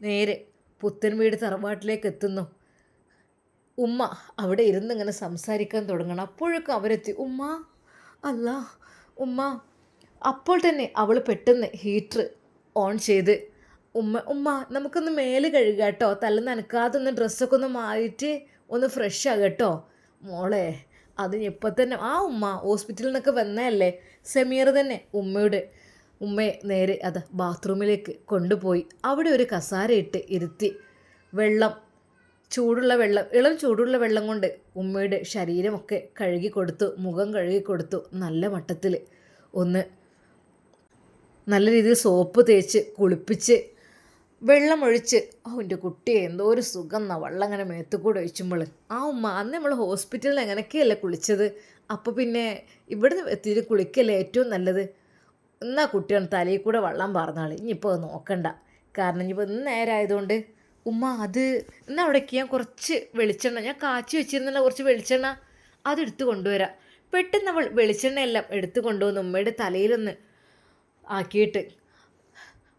നേരെ പുത്തൻവീട് തറവാട്ടിലേക്ക് എത്തുന്നു. ഉമ്മ അവിടെ ഇരുന്ന് ഇങ്ങനെ സംസാരിക്കാൻ തുടങ്ങണം. അപ്പോഴൊക്കെ അവരെത്തി. ഉമ്മ. അപ്പോൾ തന്നെ അവൾ പെട്ടെന്ന് ഹീറ്റർ ഓൺ ചെയ്ത് ഉമ്മ നമുക്കൊന്ന് മേല് കഴുകുക കേട്ടോ, തല നനക്കാതൊന്ന് ഡ്രസ്സൊക്കെ ഒന്ന് മാറിയിട്ട് ഒന്ന് ഫ്രഷ് ആകട്ടോ മോളെ. അതിനിപ്പോൾ തന്നെ ഉമ്മ ഹോസ്പിറ്റലിൽ നിന്നൊക്കെ വന്നതല്ലേ. സമീർ തന്നെ ഉമ്മയെ നേരെ ബാത്റൂമിലേക്ക് കൊണ്ടുപോയി അവിടെ ഒരു കസാരയിട്ട് ഇരുത്തി ഇളം ചൂടുള്ള വെള്ളം കൊണ്ട് ഉമ്മയുടെ ശരീരമൊക്കെ കഴുകി കൊടുത്തു, മുഖം കഴുകി കൊടുത്തു. നല്ല മട്ടത്തിൽ ഒന്ന് നല്ല രീതിയിൽ സോപ്പ് തേച്ച് കുളിപ്പിച്ച് വെള്ളമൊഴിച്ച്. എൻ്റെ കുട്ടിയെ എന്തോ ഒരു സുഖം എന്നാ വെള്ളം അങ്ങനെ മേത്തുകൂടെ ഒഴിച്ചുമ്പോൾ. ഉമ്മ അന്ന് നമ്മൾ ഹോസ്പിറ്റലിൽ എങ്ങനെയൊക്കെയല്ലേ കുളിച്ചത്, അപ്പോൾ പിന്നെ ഇവിടുന്ന് എത്തിയിട്ട് കുളിക്കല്ലേ ഏറ്റവും നല്ലത്. എന്നാ കുട്ടിയാണ് തലയിൽ കൂടെ വെള്ളം പാർന്നാൾ. ഇനിയിപ്പോൾ അത് നോക്കണ്ട, കാരണം ഇനിയിപ്പോൾ ഇന്ന് നേരമായതുകൊണ്ട്. ഉമ്മ അത് എന്നാൽ അവിടേക്ക് ഞാൻ കുറച്ച് വെളിച്ചെണ്ണ ഞാൻ കാച്ചി വെച്ചിരുന്ന കുറച്ച് വെളിച്ചെണ്ണ അതെടുത്ത് കൊണ്ടുവരാം. പെട്ടെന്ന് അവൾ വെളിച്ചെണ്ണയെല്ലാം എടുത്ത് കൊണ്ടുവന്ന് ഉമ്മയുടെ തലയിലൊന്ന് ആക്കിയിട്ട്,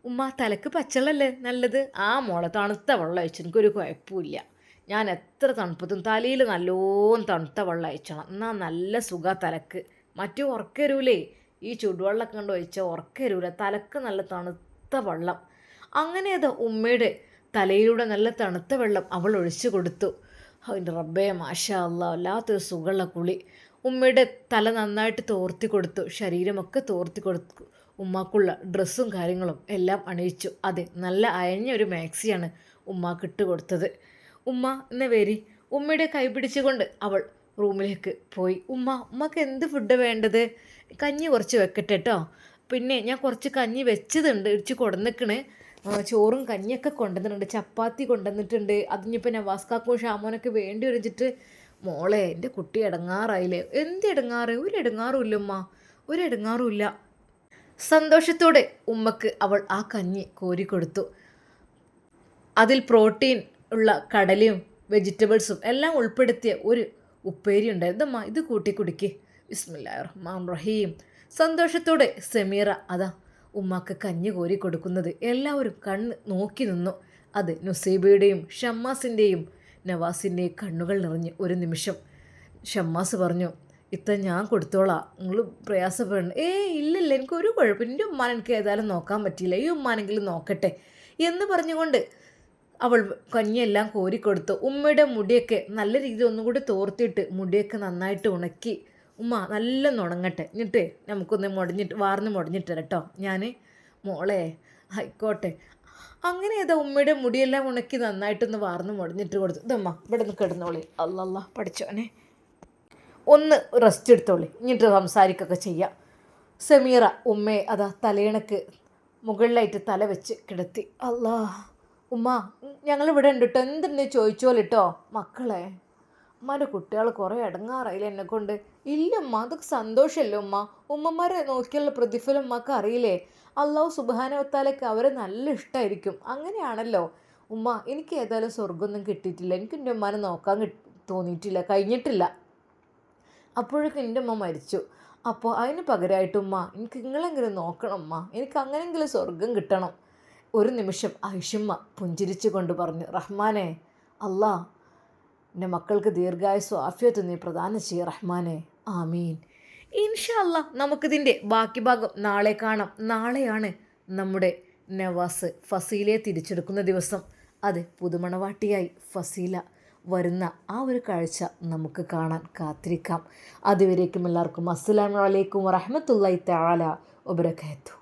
ഉമ്മ തലക്ക് പച്ചവെള്ളമല്ലേ നല്ലത്? മോളെ തണുത്ത വെള്ളം ഒഴിച്ചു, എനിക്കൊരു കുഴപ്പമില്ല. ഞാൻ എത്ര തണുപ്പത്തും തലയിൽ നല്ലോണം തണുത്ത വെള്ളം ഒഴിച്ചണം, എന്നാൽ നല്ല സുഖം തലക്ക്. മറ്റു ഉറക്കരൂലേ, ഈ ചുടുവെള്ളമൊക്കെ കൊണ്ട് ഒഴിച്ചാൽ ഉറക്കരൂല, തലക്ക് നല്ല തണുത്ത വെള്ളം. അങ്ങനെ ഉമ്മയുടെ തലയിലൂടെ നല്ല തണുത്ത വെള്ളം അവൾ ഒഴിച്ചു കൊടുത്തു. അതിൻ്റെ റബ്ബേ മാഷാ അല്ലാ, വല്ലാത്തൊരു സുഖമുള്ള കുളി. ഉമ്മയുടെ തല നന്നായിട്ട് തോർത്തി കൊടുത്തു, ശരീരമൊക്കെ തോർത്തി കൊടുത്തു. ഉമ്മാക്കുള്ള ഡ്രസ്സും കാര്യങ്ങളും എല്ലാം അണിയിച്ചു. അതെ, നല്ല അയഞ്ഞൊരു മാക്സിയാണ് ഉമ്മാക്ക് ഇട്ട് കൊടുത്തത്. എന്ന വേരി ഉമ്മയുടെ കൈ പിടിച്ചുകൊണ്ട് അവൾ റൂമിലേക്ക് പോയി. ഉമ്മക്ക് എന്ത് ഫുഡ് വേണ്ടത്? കഞ്ഞി കുറച്ച് വെക്കട്ടെ കേട്ടോ. പിന്നെ ഞാൻ കുറച്ച് കഞ്ഞി വെച്ചതുണ്ട്, ഇടിച്ച് കൊണ്ടുവന്നിക്കണേ. ചോറും കഞ്ഞിയൊക്കെ കൊണ്ടുവന്നിട്ടുണ്ട്, ചപ്പാത്തി കൊണ്ടുവന്നിട്ടുണ്ട്. അതിനിപ്പോൾ നവാസ്കാക്കും ഷാമോനൊക്കെ വേണ്ടി വരച്ചിട്ട്. മോളെ, എൻ്റെ കുട്ടി ഇടങ്ങാറായില്ലേ? എന്ത് ഇടങ്ങാറ്? ഒരു ഇടങ്ങാറും ഇല്ല ഉമ്മ, ഒരു ഇടങ്ങാറും ഇല്ല. സന്തോഷത്തോടെ ഉമ്മക്ക് അവൾ ആ കഞ്ഞി കോരിക്കൊടുത്തു. അതിൽ പ്രോട്ടീൻ ഉള്ള കടലയും വെജിറ്റബിൾസും എല്ലാം ഉൾപ്പെടുത്തിയ ഒരു ഉപ്പേരി ഉണ്ടായിരുന്നു. ഇത് കൂട്ടി കുടിക്ക്. ബിസ്മില്ലാഹിർ റഹ്മാനിർ റഹീം. സന്തോഷത്തോടെ സമീറ ഉമ്മാക്ക് കഞ്ഞി കോരി കൊടുക്കുന്നത് എല്ലാവരും കണ്ണ് നോക്കി നിന്നു. അത് നുസൈബയുടെയും ഷമ്മാസിൻ്റെയും നവാസിൻ്റെയും കണ്ണുകൾ നിറഞ്ഞ് ഒരു നിമിഷം. ഷമ്മാസ് പറഞ്ഞു, ഇത്ത ഞാൻ കൊടുത്തോളാം, നിങ്ങൾ പ്രയാസപ്പെടണം. ഇല്ലില്ല, എനിക്കൊരു കുഴപ്പം, എൻ്റെ ഉമ്മാൻ എനിക്ക് ഏതായാലും നോക്കാൻ പറ്റിയില്ല, ഈ ഉമ്മാനെങ്കിലും നോക്കട്ടെ എന്ന് പറഞ്ഞുകൊണ്ട് അവൾ കഞ്ഞിയെല്ലാം കോരിക്കൊടുത്തു. ഉമ്മയുടെ മുടിയൊക്കെ നല്ല രീതിയിൽ ഒന്നും കൂടി തോർത്തിയിട്ട് മുടിയൊക്കെ നന്നായിട്ട് ഉണക്കി, ഉമ്മ നല്ല ഉണങ്ങട്ടെ, എന്നിട്ട് നമുക്കൊന്ന് വാർന്ന് മുടഞ്ഞിട്ട് കേട്ടോ ഞാൻ. മോളെ ആയിക്കോട്ടെ. അങ്ങനെ ഏതാ ഉമ്മയുടെ മുടിയെല്ലാം ഉണക്കി നന്നായിട്ടൊന്ന് വാർന്ന് മുടഞ്ഞിട്ട് കൊടുത്തു. ഇതമ്മ ഇവിടെ നിന്ന് കിടന്നോളി, അല്ലല്ല പഠിച്ചോനെ, ഒന്ന് റെസ്റ്റ് എടുത്തോളി, എന്നിട്ട് സംസാരിക്കൊക്കെ ചെയ്യാം. സമീറ ഉമ്മയെ അതാ തലയിണക്ക് മുകളിലായിട്ട് തല വെച്ച് കിടത്തി. അല്ലാ ഉമ്മ, ഞങ്ങളിവിടെ ഉണ്ട് കേട്ടോ, എന്തുണ്ട് ചോദിച്ചോളൂ കേട്ടോ. മക്കളെ, ഉമ്മാൻ്റെ കുട്ടികൾ കുറേ ഇടങ്ങാറായില്ല എന്നെക്കൊണ്ട്. ഇല്ലമ്മ, അതൊക്കെ സന്തോഷമല്ലേ ഉമ്മ, ഉമ്മമാരെ നോക്കിയുള്ള പ്രതിഫലം ഉമ്മക്ക് അറിയില്ലേ. അള്ളാഹു സുബ്ഹാനഹു അവരെ നല്ല ഇഷ്ടമായിരിക്കും, അങ്ങനെയാണല്ലോ ഉമ്മ. എനിക്ക് ഏതായാലും സ്വർഗ്ഗമൊന്നും കിട്ടിയിട്ടില്ല, എനിക്ക് എൻ്റെ ഉമ്മാനെ നോക്കാൻ തോന്നിയിട്ടില്ല, കഴിഞ്ഞിട്ടില്ല. അപ്പോഴേക്കും എൻ്റെ ഉമ്മ മരിച്ചു. അപ്പോൾ അതിന് പകരമായിട്ട് ഉമ്മ എനിക്ക് നിങ്ങളെങ്കിലും നോക്കണം ഉമ്മ, എനിക്ക് അങ്ങനെയെങ്കിലും സ്വർഗം കിട്ടണം. ഒരു നിമിഷം ഐഷുമ്മ പുഞ്ചിരിച്ചു കൊണ്ട് പറഞ്ഞു, റഹ്മാനെ, അല്ലാ എൻ്റെ മക്കൾക്ക് ദീർഘായുസ്സും ആഫിയത്തും നീ പ്രദാനം ചെയ്യ റഹ്മാനെ, ആമീൻ. ഇൻഷാ അല്ലാ നമുക്കിതിൻ്റെ ബാക്കി ഭാഗം നാളെ കാണാം. നാളെയാണ് നമ്മുടെ നവാസ് ഫസീലയെ തിരിച്ചെടുക്കുന്ന ദിവസം. അത് പുതുമണവാട്ടിയായി ഫസീല വരുന്ന ആ ഒരു കാഴ്ച നമുക്ക് കാണാൻ കാത്തിരിക്കാം. അതുവരേക്കും എല്ലാവർക്കും അസ്സലാമു അലൈക്കും വറഹ്മത്തുള്ളാഹി തആല വബറകാതുഹു.